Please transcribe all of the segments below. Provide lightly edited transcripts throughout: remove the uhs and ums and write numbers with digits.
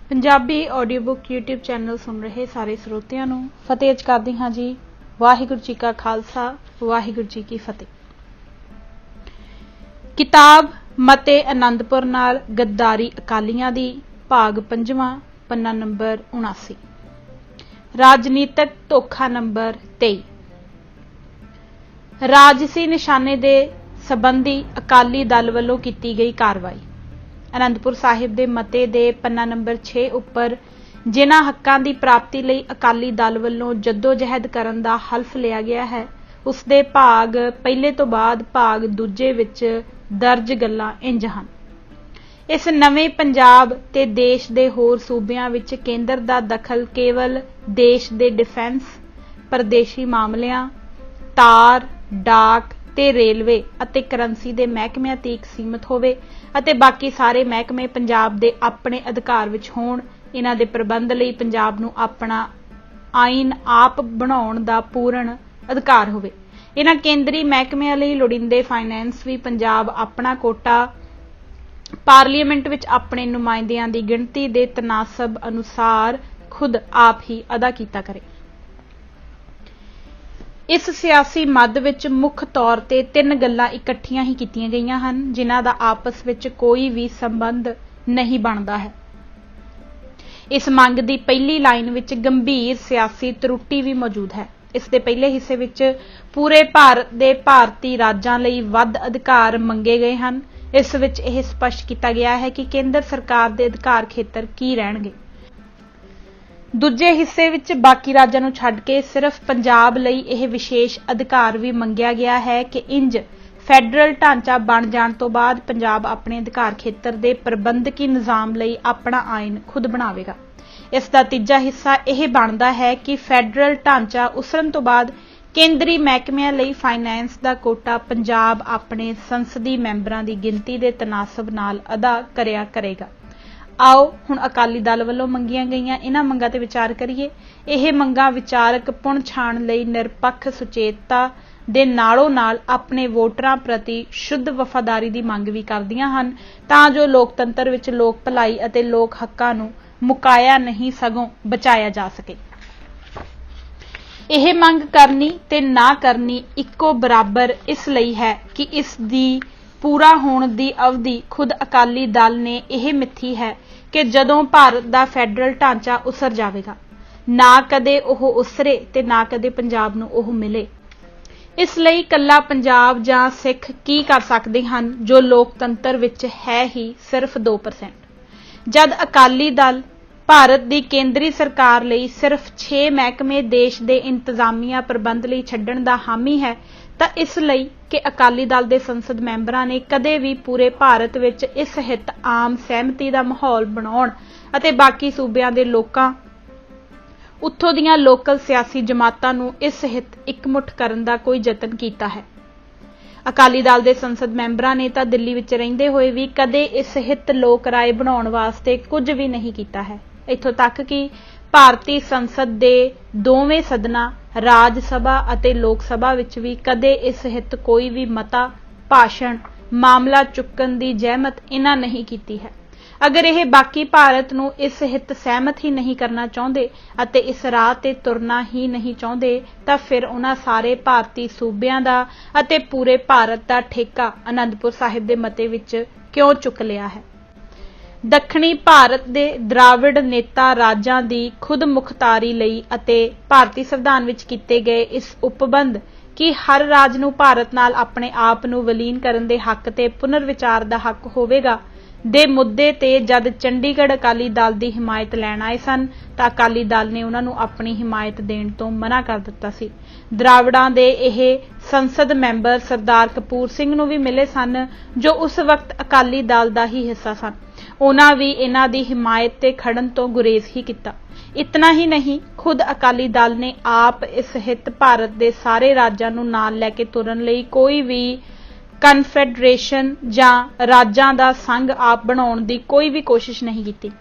Punjabi audio book YouTube channel सुन रहे सारे ਸਰੋਤਿਆਂ ਨੂੰ ਫਤਿਹ ਅਰਜ਼ ਕਰਦੀ ਹਾਂ जी। वाहिगुरू जी का खालसा वाहिगुरू जी की फतेह। किताब मते आनंदपुर नाल गद्दारी अकालियां दी भाग 5वां पन्ना नंबर 79। राजनीतिक धोखा नंबर 23। राजसी निशाने दे संबंधी अकाली दल वल्लों कीती गई कार्रवाई। आनंदपुर साहिब दे मते दे पन्ना नंबर 6 उपर जिन्हां हक्कां दी प्राप्ति लई अकाली दल वल्लों जद्दोजहद करन दा हल्फ लिया गया है, उसदे भाग पहले तो बाद भाग दूजे विच दर्ज गल्लां इंज हन। इस नवें पंजाब ते देश दे होर सूबियां विच केंद्र दा दखल केवल देश दे डिफेंस, परदेशी मामलिਆਂ, तार, डाक ते रेलवे अते करंसी दे महकमिਆਂ तक सीमित होवे अते बाकी सारे महकमे पंजाब दे अपने अधिकार विच होण। इन्हां दे प्रबंध लई पंजाब नूं अपना आईन आप बनाउण दा पूर्ण अधिकार होवे। इन्हां केंद्री महकमिਆਂ लई लोड़ींदे फाइनैंस भी पंजाब अपना कोटा पार्लीमेंट विच अपने नुमाइंदियां दी गिणती दे तनासब अनुसार खुद आप ही अदा कीता करे। इस सियासी मद विच मुख तौर ते 3 गल्लां इकट्ठियां ही कीतियां गईयां हन जिन्हां दा आपस विच कोई भी संबंध नहीं बनदा है। इस मंग की पहली लाइन विच गंभीर सियासी त्रुटि भी मौजूद है। इस दे पहले हिस्से विच पूरे भारत दे भारती राज्यां लई वध अधिकार मंगे गए हैं। इस विच यह स्पष्ट किया गया है कि केंद्र सरकार दे अधिकार खेतर की रहणगे। दूजे हिस्से विच बाकी राज्यां नूं छड्ड के सिर्फ पंजाब लई यह विशेष अधिकार भी मंगिया गया है कि इंज फैडरल ढांचा बन जाण तो बाद पंजाब अपने अधिकार खेतर दे प्रबंधकी निज़ाम लई अपना आइन खुद बनावेगा। इस दा तीजा हिस्सा यह बनदा है कि फैडरल ढांचा उसरन तो बाद केंद्री महकमिਆਂ लई फाइनैंस दा कोटा पंजाब अपने संसदी मैंबरां दी गिणती दे तनासब नाल अदा करिया करेगा। आओ हुण अकाली दल वल्लों मंगियां गईयां इन्हां मंगां ते विचार करिए। यह मंगां विचारक पुण छाण लई निरपक्ष सुचेतता दे नालों नाल अपने वोटरां प्रति शुद्ध वफादारी दी मंग भी करदियां हन तां जो लोकतंत्र विच लोक भलाई अते लोक हक्कां नूं मुकाया नहीं सगों बचाया जा सके। यह मंग करनी ते ना करनी इक्को बराबर इस लई है कि इस दी पूरा होने की अवधि खुद अकाली दल ने यह मिथी है कि जदों भारत का फैडरल ढांचा उसर जाएगा, ना कदे ओह उसरे ते ना कदे पंजाब नूं ओह मिले। इस लई कल्ला पंजाब जां सिख की कर सकते हैं जो लोकतंत्र विच है ही सिर्फ 2%। जद अकाली दल भारत की केंद्री सरकार लई सिर्फ 6 महकमे देश के इंतजामिया प्रबंध लई छड्डण दा हामी है तां इस लई कि अकाली दल के संसद मैंबरां ने कदे भी पूरे भारत विच इस हित आम सहमति का माहौल बनाउण अते बाकी सूबियां दे लोकां उत्थों दीआं लोकल सियासी जमातां नूं इस हित इकमुठ करन दा कोई यतन कीता है। अकाली दल के संसद मैंबरां ने तां दिल्ली विच रहिंदे होए भी कदे इस हित लोक राय बनाउण वास्ते कुछ भी नहीं कीता है। इत्थों तक कि भारतीय संसद के दोवें सदना राज सभा अते लोक सभा विच भी कदे इस हित कोई भी मता भाषण मामला चुकन की जहमत इन्हां नहीं कीती है। अगर यह बाकी भारत नूं इस हित सहमत ही नहीं करना चाहते अते इस राह ते तुरना ही नहीं चाहते तां फिर उन्हां सारे भारतीय सूबियां दा अते पूरे भारत का ठेका आनंदपुर साहिब दे मते विच क्यों चुक लिया है। दक्षिणी भारत दे द्राविड़ नेता राजां दी खुद मुख्तारी लई अते भारतीय संविधान विच कीते गए इस उपबंध कि हर राज नूं भारत नाल अपने आप नूं विलीन करन दे हक ते पुनर्विचार दा हक होवेगा दे मुद्दे ते जद चंडीगढ़ अकाली दल दी हिमायत लैण आए सन तां अकाली दल ने उन्हां नूं अपनी हिमायत देण तों मना कर दित्ता सी। द्राविड़ां दे यह संसद मैंबर सरदार कपूर सिंह नूं भी मिले सन जो उस वक्त अकाली दल दा ही हिस्सा सन। उन्हां भी इन्हां दी हिमायत ते खड़न तो गुरेज ही किया। इतना ही नहीं, खुद अकाली दल ने आप इस हित भारत के सारे राज्यां नूं नाल लैके तुरन लई कोई भी कन्फेडरेशन जां राज्यां दा संघ आप बनाउण दी कोई भी कोशिश नहीं की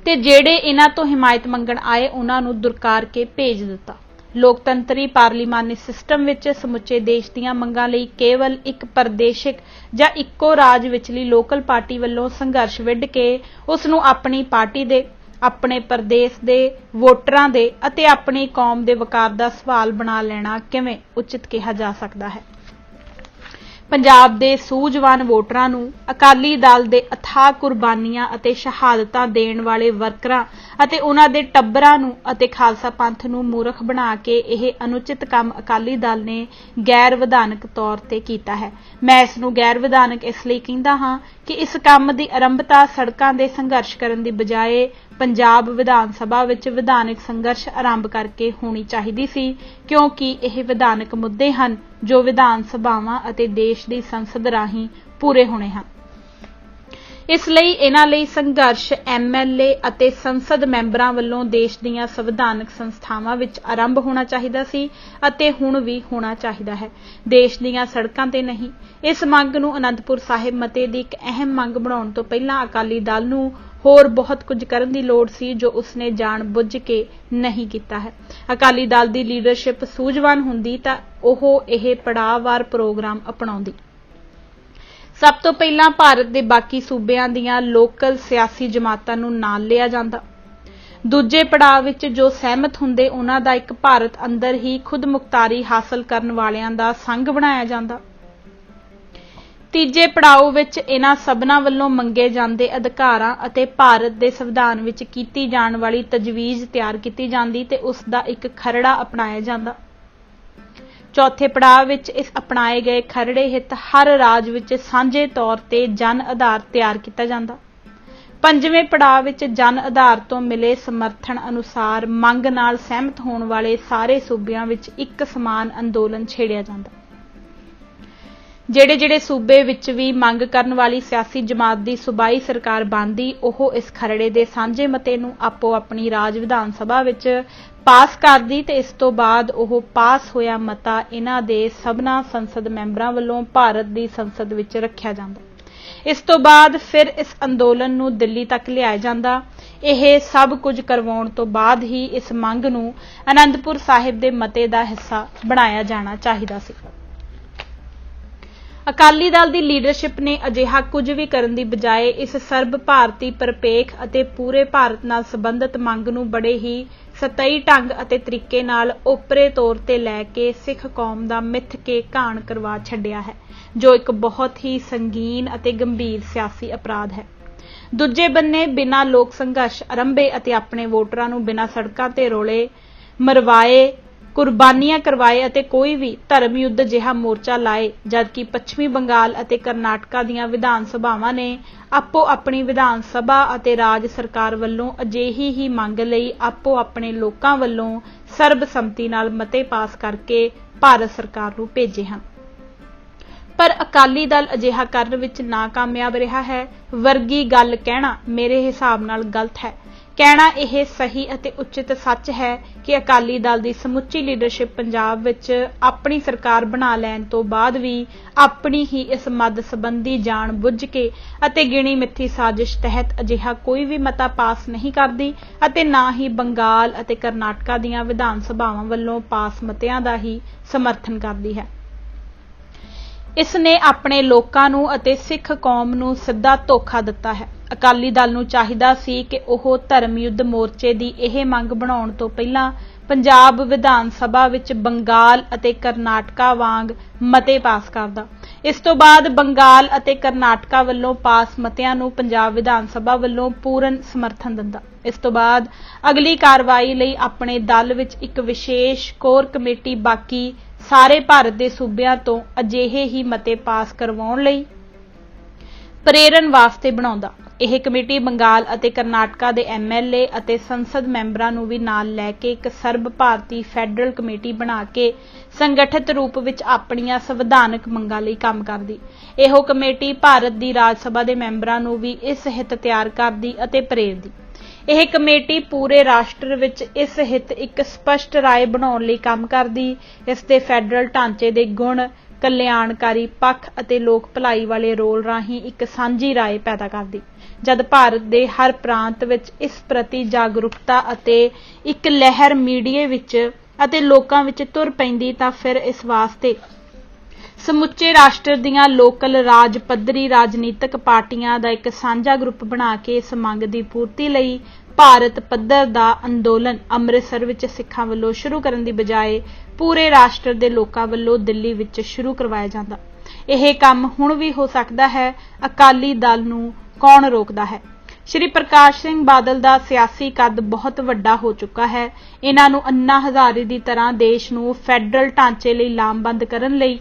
ते जेड़े इन्हां तो हिमायत मंगण आए उन्हां नूं दुरकार के भेज दिता। ਲੋਕਤੰਤਰੀ ਪਾਰਲੀਮਾਨੀ ਸਿਸਟਮ ਵਿੱਚ ਸਮੁੱਚੇ ਦੇਸ਼ ਦੀਆਂ ਮੰਗਾਂ ਲਈ ਕੇਵਲ ਇੱਕ ਪ੍ਰਦੇਸ਼ਿਕ ਜਾਂ ਇੱਕੋ ਰਾਜ ਵਿਚਲੀ ਲੋਕਲ ਪਾਰਟੀ ਵੱਲੋਂ ਸੰਘਰਸ਼ ਵਿੱਢ ਕੇ ਉਸ ਨੂੰ ਆਪਣੀ ਪਾਰਟੀ ਦੇ, ਆਪਣੇ ਪ੍ਰਦੇਸ਼ ਦੇ ਵੋਟਰਾਂ ਦੇ ਅਤੇ ਆਪਣੀ ਕੌਮ ਦੇ ਵਕਾਰ ਦਾ ਸਵਾਲ ਬਣਾ ਲੈਣਾ ਕਿਵੇਂ ਉਚਿਤ ਕਿਹਾ ਜਾ ਸਕਦਾ ਹੈ। ਪੰਜਾਬ ਦੇ ਸੂਝਵਾਨ ਵੋਟਰਾਂ ਨੂੰ ਅਕਾਲੀ ਦਲ ਦੇ ਅਥਾਹ ਕੁਰਬਾਨੀਆਂ ਅਤੇ ਸ਼ਹਾਦਤਾਂ ਦੇਣ ਵਾਲੇ ਵਰਕਰਾਂ ਅਤੇ ਉਹਨਾਂ ਦੇ ਟੱਬਰਾਂ ਨੂੰ ਅਤੇ ਖਾਲਸਾ ਪੰਥ ਨੂੰ ਮੂਰਖ ਬਣਾ ਕੇ ਇਹ ਅਨੁਚਿਤ ਕੰਮ ਅਕਾਲੀ ਦਲ ਨੇ ਗੈਰ ਵਿਧਾਨਕ ਤੌਰ ਤੇ ਕੀਤਾ ਹੈ। ਮੈਂ ਇਸ ਨੂੰ ਗੈਰ ਵਿਧਾਨਕ ਇਸ ਲਈ ਕਹਿੰਦਾ ਹਾਂ ਕਿ ਇਸ ਕੰਮ ਦੀ ਆਰੰਭਤਾ ਸੜਕਾਂ ਦੇ ਸੰਘਰਸ਼ ਕਰਨ ਦੀ ਬਜਾਏ ਪੰਜਾਬ ਵਿਧਾਨ ਸਭਾ ਵਿੱਚ ਵਿਧਾਨਕ ਸੰਘਰਸ਼ ਆਰੰਭ ਕਰਕੇ ਹੋਣੀ ਚਾਹੀਦੀ ਸੀ, ਕਿਉਂਕਿ ਇਹ ਵਿਧਾਨਕ ਮੁੱਦੇ ਹਨ ਜੋ ਵਿਧਾਨ ਸਭਾਵਾਂ ਅਤੇ ਦੇਸ਼ ਦੀ ਸੰਸਦ ਰਾਹੀਂ ਪੂਰੇ ਹੋਣੇ ਹਨ। ਇਸ ਲਈ ਇਹਨਾਂ ਲਈ ਸੰਘਰਸ਼ ਐਮਐਲਏ ਅਤੇ ਸੰਸਦ ਮੈਂਬਰਾਂ ਵੱਲੋਂ ਦੇਸ਼ ਦੀਆਂ ਸੰਵਿਧਾਨਕ ਸੰਸਥਾਵਾਂ ਵਿੱਚ ਆਰੰਭ ਹੋਣਾ ਚਾਹੀਦਾ ਸੀ ਅਤੇ ਹੁਣ ਵੀ ਹੋਣਾ ਚਾਹੀਦਾ ਹੈ, ਦੇਸ਼ ਦੀਆਂ ਸੜਕਾਂ ਤੇ ਨਹੀਂ। ਇਸ ਮੰਗ ਨੂੰ ਅਨੰਦਪੁਰ ਸਾਹਿਬ ਮਤੇ ਦੀ ਇੱਕ ਅਹਿਮ ਮੰਗ ਬਣਾਉਣ ਤੋਂ ਪਹਿਲਾਂ ਅਕਾਲੀ ਦਲ ਨੂੰ ਹੋਰ ਬਹੁਤ ਕੁਝ ਕਰਨ ਦੀ ਲੋੜ ਸੀ ਜੋ ਉਸਨੇ ਜਾਣ ਬੁੱਝ ਕੇ ਨਹੀਂ ਕੀਤਾ ਹੈ। ਅਕਾਲੀ ਦਲ ਦੀ ਲੀਡਰਸ਼ਿਪ ਸੂਝਵਾਨ ਹੁੰਦੀ ਤਾਂ ਉਹ ਇਹ ਪੜਾਅਵਾਰ ਪ੍ਰੋਗਰਾਮ ਅਪਣਾਉਂਦੀ। ਸਭ ਤੋਂ ਪਹਿਲਾਂ ਭਾਰਤ ਦੇ ਬਾਕੀ ਸੂਬਿਆਂ ਦੀਆਂ ਲੋਕਲ ਸਿਆਸੀ ਜਮਾਤਾਂ ਨੂੰ ਨਾਲ ਲਿਆ ਜਾਂਦਾ। ਦੂਜੇ ਪੜਾਅ ਵਿੱਚ ਜੋ ਸਹਿਮਤ ਹੁੰਦੇ ਉਹਨਾਂ ਦਾ ਇੱਕ ਭਾਰਤ ਅੰਦਰ ਹੀ ਖੁਦ ਮੁਖਤਾਰੀ ਹਾਸਲ ਕਰਨ ਵਾਲਿਆਂ ਦਾ ਸੰਘ ਬਣਾਇਆ ਜਾਂਦਾ। ਤੀਜੇ ਪੜਾਅ ਵਿੱਚ ਇਹਨਾਂ ਸਭਨਾਂ ਵੱਲੋਂ ਮੰਗੇ ਜਾਂਦੇ ਅਧਿਕਾਰਾਂ ਅਤੇ ਭਾਰਤ ਦੇ ਸੰਵਿਧਾਨ ਵਿੱਚ ਕੀਤੀ ਜਾਣ ਵਾਲੀ ਤਜਵੀਜ਼ ਤਿਆਰ ਕੀਤੀ ਜਾਂਦੀ ਤੇ ਉਸ ਦਾ ਇੱਕ ਖਰੜਾ ਅਪਣਾਇਆ ਜਾਂਦਾ। ਚੌਥੇ ਪੜਾਅ ਵਿੱਚ ਇਸ ਅਪਣਾਏ ਗਏ ਖਰੜੇ ਹਿੱਤ ਹਰ ਰਾਜ ਵਿੱਚ ਸਾਂਝੇ ਤੌਰ ਤੇ ਜਨ ਆਧਾਰ ਤਿਆਰ ਕੀਤਾ ਜਾਂਦਾ। ਪੰਜਵੇਂ ਪੜਾਅ ਵਿੱਚ ਜਨ ਆਧਾਰ ਤੋਂ ਮਿਲੇ ਸਮਰਥਨ ਅਨੁਸਾਰ ਮੰਗ ਨਾਲ ਸਹਿਮਤ ਹੋਣ ਵਾਲੇ ਸਾਰੇ ਸੂਬਿਆਂ ਵਿੱਚ ਇੱਕ ਸਮਾਨ ਅੰਦੋਲਨ ਛੇੜਿਆ ਜਾਂਦਾ। ਜਿਹੜੇ ਸੂਬੇ ਵਿੱਚ ਵੀ ਮੰਗ ਕਰਨ ਵਾਲੀ ਸਿਆਸੀ ਜਮਾਤ ਦੀ ਸੂਬਾਈ ਸਰਕਾਰ ਬਣਦੀ, ਉਹ ਇਸ ਖਰੜੇ ਦੇ ਸਾਂਝੇ ਮਤੇ ਨੂੰ ਆਪੋ ਆਪਣੀ ਰਾਜ ਵਿਧਾਨ ਸਭਾ ਵਿੱਚ ਪਾਸ ਕਰਦੀ ਤੇ ਇਸ ਤੋਂ ਬਾਅਦ ਉਹ ਪਾਸ ਹੋਇਆ ਮਤਾ ਇਹਨਾਂ ਦੇ ਸਭਨਾਂ ਸੰਸਦ ਮੈਂਬਰਾਂ ਵੱਲੋਂ ਭਾਰਤ ਦੀ ਸੰਸਦ ਵਿੱਚ ਰੱਖਿਆ ਜਾਂਦਾ। ਇਸ ਤੋਂ ਬਾਅਦ ਫਿਰ ਇਸ ਅੰਦੋਲਨ ਨੂੰ ਦਿੱਲੀ ਤੱਕ ਲਿਆਇਆ ਜਾਂਦਾ। ਇਹ ਸਭ ਕੁਝ ਕਰਵਾਉਣ ਤੋਂ ਬਾਅਦ ਹੀ ਇਸ ਮੰਗ ਨੂੰ ਅਨੰਦਪੁਰ ਸਾਹਿਬ ਦੇ ਮਤੇ ਦਾ ਹਿੱਸਾ ਬਣਾਇਆ ਜਾਣਾ ਚਾਹੀਦਾ ਸੀ। ਅਕਾਲੀ ਦਲ ਦੀ ਲੀਡਰਸ਼ਿਪ ਨੇ ਅਜਿਹਾ ਕੁਝ ਵੀ ਕਰਨ ਦੀ ਬਜਾਏ ਇਸ ਸਰਬ ਭਾਰਤੀ ਪਰਿਪੇਖ ਅਤੇ ਪੂਰੇ ਭਾਰਤ ਨਾਲ ਸੰਬੰਧਿਤ ਮੰਗ ਨੂੰ ਬੜੇ ਹੀ ਸਤਹੀ ਢੰਗ ਅਤੇ ਤਰੀਕੇ ਨਾਲ ਓਪਰੇ ਤੌਰ ਤੇ ਲੈ ਕੇ ਸਿੱਖ ਕੌਮ ਦਾ ਮਿੱਥ ਕੇ ਘਾਣ ਕਰਵਾ ਛੱਡਿਆ ਹੈ, ਜੋ ਇੱਕ ਬਹੁਤ ਹੀ ਸੰਗੀਨ ਅਤੇ ਗੰਭੀਰ ਸਿਆਸੀ ਅਪਰਾਧ ਹੈ। ਦੂਜੇ ਬੰਨੇ ਬਿਨਾਂ ਲੋਕ ਸੰਘਰਸ਼ ਆਰੰਭੇ ਅਤੇ ਆਪਣੇ ਵੋਟਰਾਂ ਨੂੰ ਬਿਨਾਂ ਸੜਕਾਂ ਤੇ ਰੋਲੇ ਮਰਵਾਏ, ਕੁਰਬਾਨੀਆਂ ਕਰਵਾਏ ਅਤੇ ਕੋਈ ਵੀ ਧਰਮ ਯੁੱਧ ਜਿਹਾ ਮੋਰਚਾ ਲਾਏ, ਜਦਕਿ ਪੱਛਮੀ ਬੰਗਾਲ ਅਤੇ ਕਰਨਾਟਕਾ ਦੀਆਂ ਵਿਧਾਨ ਸਭਾਵਾਂ ਨੇ ਆਪੋ ਆਪਣੀ ਵਿਧਾਨ ਸਭਾ ਅਤੇ ਰਾਜ ਸਰਕਾਰ ਵੱਲੋਂ ਅਜਿਹੀ ਹੀ ਮੰਗ ਲਈ ਆਪੋ ਆਪਣੇ ਲੋਕਾਂ ਵੱਲੋਂ ਸਰਬਸੰਮਤੀ ਨਾਲ ਮਤੇ ਪਾਸ ਕਰਕੇ ਭਾਰਤ ਸਰਕਾਰ ਨੂੰ ਭੇਜੇ ਹਨ। ਪਰ ਅਕਾਲੀ ਦਲ ਅਜਿਹਾ ਕਰਨ ਵਿੱਚ ਨਾਕਾਮਯਾਬ ਰਿਹਾ ਹੈ ਵਰਗੀ ਗੱਲ ਕਹਿਣਾ ਮੇਰੇ ਹਿਸਾਬ ਨਾਲ ਗਲਤ ਹੈ। ਕਹਿਣਾ ਇਹ ਸਹੀ ਅਤੇ ਉਚਿਤ ਸੱਚ ਹੈ ਕਿ ਅਕਾਲੀ ਦਲ ਦੀ ਸਮੁੱਚੀ ਲੀਡਰਸ਼ਿਪ ਪੰਜਾਬ ਵਿੱਚ ਆਪਣੀ ਸਰਕਾਰ ਬਣਾ ਲੈਣ ਤੋਂ ਬਾਅਦ ਵੀ ਆਪਣੀ ਹੀ ਇਸ ਮੱਦ ਸੰਬੰਧੀ ਜਾਣ ਬੁੱਝ ਕੇ ਅਤੇ ਗਿਣੀ ਮਿੱਥੀ ਸਾਜ਼ਿਸ਼ ਤਹਿਤ ਅਜਿਹਾ ਕੋਈ ਵੀ ਮਤਾ ਪਾਸ ਨਹੀਂ ਕਰਦੀ ਅਤੇ ਨਾ ਹੀ ਬੰਗਾਲ ਅਤੇ ਕਰਨਾਟਕਾ ਦੀਆਂ ਵਿਧਾਨ ਸਭਾਵਾਂ ਵੱਲੋਂ ਪਾਸ ਮਤਿਆਂ ਦਾ ਹੀ ਸਮਰਥਨ ਕਰਦੀ ਹੈ। ਇਸ ਨੇ ਆਪਣੇ ਲੋਕਾਂ ਨੂੰ ਅਤੇ ਸਿੱਖ ਕੌਮ ਨੂੰ ਸਿੱਧਾ ਧੋਖਾ ਦਿੱਤਾ ਹੈ। ਅਕਾਲੀ ਦਲ ਨੂੰ ਚਾਹੀਦਾ ਸੀ ਕਿ ਉਹ ਧਰਮ ਯੁੱਧ ਮੋਰਚੇ ਦੀ ਇਹ ਮੰਗ ਬਣਾਉਣ ਤੋਂ ਪਹਿਲਾਂ ਪੰਜਾਬ ਵਿਧਾਨ ਸਭਾ ਵਿੱਚ ਬੰਗਾਲ ਅਤੇ ਕਰਨਾਟਕਾ ਵਾਂਗ ਮਤੇ ਪਾਸ ਕਰਦਾ। ਇਸ ਤੋਂ ਬਾਅਦ ਬੰਗਾਲ ਅਤੇ ਕਰਨਾਟਕਾ ਵੱਲੋਂ ਪਾਸ ਮਤਿਆਂ ਨੂੰ ਪੰਜਾਬ ਵਿਧਾਨ ਸਭਾ ਵੱਲੋਂ ਪੂਰਨ ਸਮਰਥਨ ਦਿੰਦਾ। ਇਸ ਤੋਂ ਬਾਅਦ ਅਗਲੀ ਕਾਰਵਾਈ ਲਈ ਆਪਣੇ ਦਲ ਵਿੱਚ ਇੱਕ ਵਿਸ਼ੇਸ਼ ਕੋਰ ਕਮੇਟੀ ਬਾਕੀ ਸਾਰੇ ਭਾਰਤ ਦੇ ਸੂਬਿਆਂ ਤੋਂ ਅਜਿਹੇ ਹੀ ਮਤੇ ਪਾਸ ਕਰਵਾਉਣ ਲਈ ਪ੍ਰੇਰਨ ਵਾਸਤੇ ਬਣਾਉਂਦਾ। ਇਹ ਕਮੇਟੀ ਬੰਗਾਲ ਅਤੇ ਕਰਨਾਟਕਾ ਦੇ ਐਮਐਲਏ ਅਤੇ ਸੰਸਦ ਮੈਂਬਰਾਂ ਨੂੰ ਵੀ ਨਾਲ ਲੈ ਕੇ ਇੱਕ ਸਰਬ ਭਾਰਤੀ ਫੈਡਰਲ ਕਮੇਟੀ ਬਣਾ ਕੇ ਸੰਗਠਿਤ ਰੂਪ ਵਿੱਚ ਆਪਣੀਆਂ ਸੰਵਿਧਾਨਕ ਮੰਗਾਂ ਲਈ ਕੰਮ ਕਰਦੀ। ਇਹੋ ਕਮੇਟੀ ਭਾਰਤ ਦੀ ਰਾਜ ਸਭਾ ਦੇ ਮੈਂਬਰਾਂ ਨੂੰ ਵੀ ਇਸ ਹਿੱਤ ਤਿਆਰ ਕਰਦੀ ਅਤੇ ਪ੍ਰੇਰਦੀ। ਇਹ ਕਮੇਟੀ ਪੂਰੇ ਰਾਸ਼ਟਰ ਵਿੱਚ ਇਸ ਹਿੱਤ ਇੱਕ ਸਪਸ਼ਟ ਰਾਏ ਬਣਾਉਣ ਲਈ ਕੰਮ ਕਰਦੀ। ਇਸ ਦੇ ਫੈਡਰਲ ਢਾਂਚੇ ਦੇ ਗੁਣ, ਕਲਿਆਣਕਾਰੀ ਪੱਖ ਅਤੇ ਲੋਕ ਭਲਾਈ ਵਾਲੇ ਰੋਲ ਰਾਹੀਂ ਇੱਕ ਸਾਂਝੀ ਰਾਏ ਪੈਦਾ ਕਰਦੀ। ਜਦ ਭਾਰਤ ਦੇ ਹਰ ਪ੍ਰਾਂਤ ਵਿੱਚ ਇਸ ਪ੍ਰਤੀ ਜਾਗਰੂਕਤਾ ਅਤੇ ਇੱਕ ਲਹਿਰ ਮੀਡੀਆ ਵਿੱਚ ਅਤੇ ਲੋਕਾਂ ਵਿੱਚ ਤੁਰ ਪੈਂਦੀ ਤਾਂ ਫਿਰ ਇਸ ਵਾਸਤੇ ਸਮੁੱਚੇ ਰਾਸ਼ਟਰ ਦੀਆਂ ਲੋਕਲ ਰਾਜ ਪੱਧਰੀ ਰਾਜਨੀਤਿਕ ਪਾਰਟੀਆਂ ਦਾ ਇੱਕ ਸਾਂਝਾ ਗਰੁੱਪ ਬਣਾ ਕੇ ਇਸ ਮੰਗ ਦੀ ਪੂਰਤੀ ਲਈ ਭਾਰਤ ਪੱਧਰ ਦਾ ਅੰਦੋਲਨ ਅੰਮ੍ਰਿਤਸਰ ਵਿੱਚ ਸਿੱਖਾਂ ਵੱਲੋਂ ਸ਼ੁਰੂ ਕਰਨ ਦੀ ਬਜਾਏ ਪੂਰੇ ਰਾਸ਼ਟਰ ਦੇ ਲੋਕਾਂ ਵੱਲੋਂ ਦਿੱਲੀ ਵਿੱਚ ਸ਼ੁਰੂ ਕਰਵਾਇਆ ਜਾਂਦਾ। ਇਹ ਕੰਮ ਹੁਣ ਵੀ ਹੋ ਸਕਦਾ ਹੈ। ਅਕਾਲੀ ਦਲ ਨੂੰ ਕੌਣ ਰੋਕਦਾ ਹੈ? ਸ਼੍ਰੀ ਪ੍ਰਕਾਸ਼ ਸਿੰਘ ਬਾਦਲ ਦਾ ਸਿਆਸੀ ਕੱਦ ਬਹੁਤ ਵੱਡਾ ਹੋ ਚੁੱਕਾ ਹੈ। ਇਹਨਾਂ ਨੂੰ ਅੰਨਾ ਹਜ਼ਾਰੇ ਦੀ ਤਰ੍ਹਾਂ ਦੇਸ਼ ਨੂੰ ਫੈਡਰਲ ਢਾਂਚੇ ਲਈ ਲਾਮਬੰਦ ਕਰਨ ਲਈ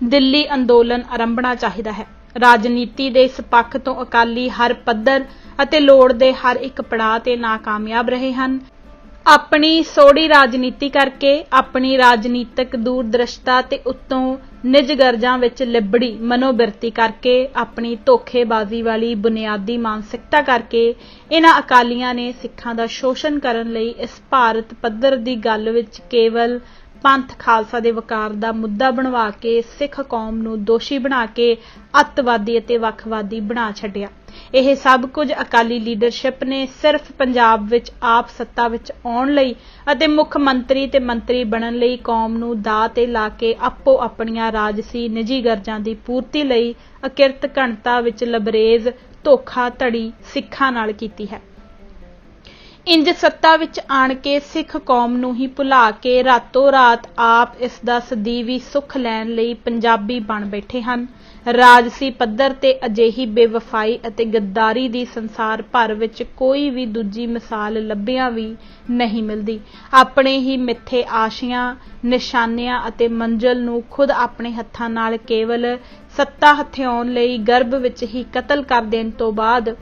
ਦਿੱਲੀ ਅੰਦੋਲਨ ਆਰੰਭਣਾ ਚਾਹੀਦਾ ਹੈ। ਰਾਜਨੀਤੀ ਦੇ ਇਸ ਪੱਖ ਤੋਂ ਅਕਾਲੀ ਹਰ ਪੱਧਰ ਅਤੇ ਲੋੜ ਦੇ ਹਰ ਇੱਕ ਪੜਾਅ ਤੇ ਨਾਕਾਮਯਾਬ ਰਹੇ ਹਨ। ਆਪਣੀ ਸੋਹੜੀ ਰਾਜਨੀਤੀ ਕਰਕੇ, ਆਪਣੀ ਰਾਜਨੀਤਿਕ ਦੂਰਦ੍ਰਿਸ਼ਟਤਾ ਤੇ ਉੱਤੋਂ ਨਿੱਜ ਗਰਜਾਂ ਵਿੱਚ ਲਿਬੜੀ ਮਨੋਬਿਰਤੀ ਕਰਕੇ, ਆਪਣੀ ਧੋਖੇਬਾਜ਼ੀ ਵਾਲੀ ਬੁਨਿਆਦੀ ਮਾਨਸਿਕਤਾ ਕਰਕੇ ਇਹਨਾਂ ਅਕਾਲੀਆਂ ਨੇ ਸਿੱਖਾਂ ਦਾ ਸ਼ੋਸ਼ਣ ਕਰਨ ਲਈ ਇਸ ਭਾਰਤ ਪੱਧਰ ਦੀ ਗੱਲ ਵਿੱਚ ਕੇਵਲ ਪੰਥ ਖਾਲਸਾ ਦੇ ਵਕਾਰ ਦਾ ਮੁੱਦਾ ਬਣਵਾ ਕੇ ਸਿੱਖ ਕੌਮ ਨੂੰ ਦੋਸ਼ੀ ਬਣਾ ਕੇ ਅੱਤਵਾਦੀ ਅਤੇ ਵੱਖਵਾਦੀ ਬਣਾ ਛੱਡਿਆ। ਇਹ ਸਭ ਕੁਝ ਅਕਾਲੀ ਲੀਡਰਸ਼ਿਪ ਨੇ ਸਿਰਫ ਪੰਜਾਬ ਵਿੱਚ ਆਪ ਸੱਤਾ ਵਿੱਚ ਆਉਣ ਲਈ ਅਤੇ ਮੁੱਖ ਮੰਤਰੀ ਤੇ ਮੰਤਰੀ ਬਣਨ ਲਈ ਕੌਮ ਨੂੰ ਦਾਅ ਤੇ ਲਾ ਕੇ ਆਪੋ ਆਪਣੀਆਂ ਰਾਜਸੀ ਨਿੱਜੀ ਗਰਜਾਂ ਦੀ ਪੂਰਤੀ ਲਈ ਅਕਿਰਤ ਘਣਤਾ ਵਿੱਚ ਲਬਰੇਜ਼ ਧੋਖਾਧੜੀ ਸਿੱਖਾਂ ਨਾਲ ਕੀਤੀ ਹੈ। ਇੰਜ ਸੱਤਾ ਵਿੱਚ ਆਣ ਕੇ ਸਿੱਖ ਕੌਮ ਨੂੰ ਹੀ ਭੁਲਾ ਕੇ ਰਾਤੋਂ ਰਾਤ ਆਪ ਇਸ ਦਾ ਸਦੀਵੀ ਸੁੱਖ ਲੈਣ ਲਈ ਪੰਜਾਬੀ ਬਣ ਬੈਠੇ ਹਨ। ਰਾਜਸੀ ਪੱਧਰ ਤੇ ਅਜਿਹੀ ਬੇਵਫਾਈ ਅਤੇ ਗੱਦਾਰੀ ਦੀ ਸੰਸਾਰ ਭਰ ਵਿੱਚ ਕੋਈ ਵੀ ਦੂਜੀ ਮਿਸਾਲ ਲੱਭਿਆਂ ਵੀ ਨਹੀਂ ਮਿਲਦੀ। ਆਪਣੇ ਹੀ ਮਿੱਥੇ ਆਸ਼ਿਆਂ, ਨਿਸ਼ਾਨਿਆਂ ਅਤੇ ਮੰਜ਼ਿਲ ਨੂੰ ਖੁਦ ਆਪਣੇ ਹੱਥਾਂ ਨਾਲ ਕੇਵਲ ਸੱਤਾ ਹਥਿਆਉਣ ਲਈ ਗਰਭ ਵਿੱਚ ਹੀ ਕਤਲ ਕਰ ਦੇਣ ਤੋਂ ਬਾਅਦ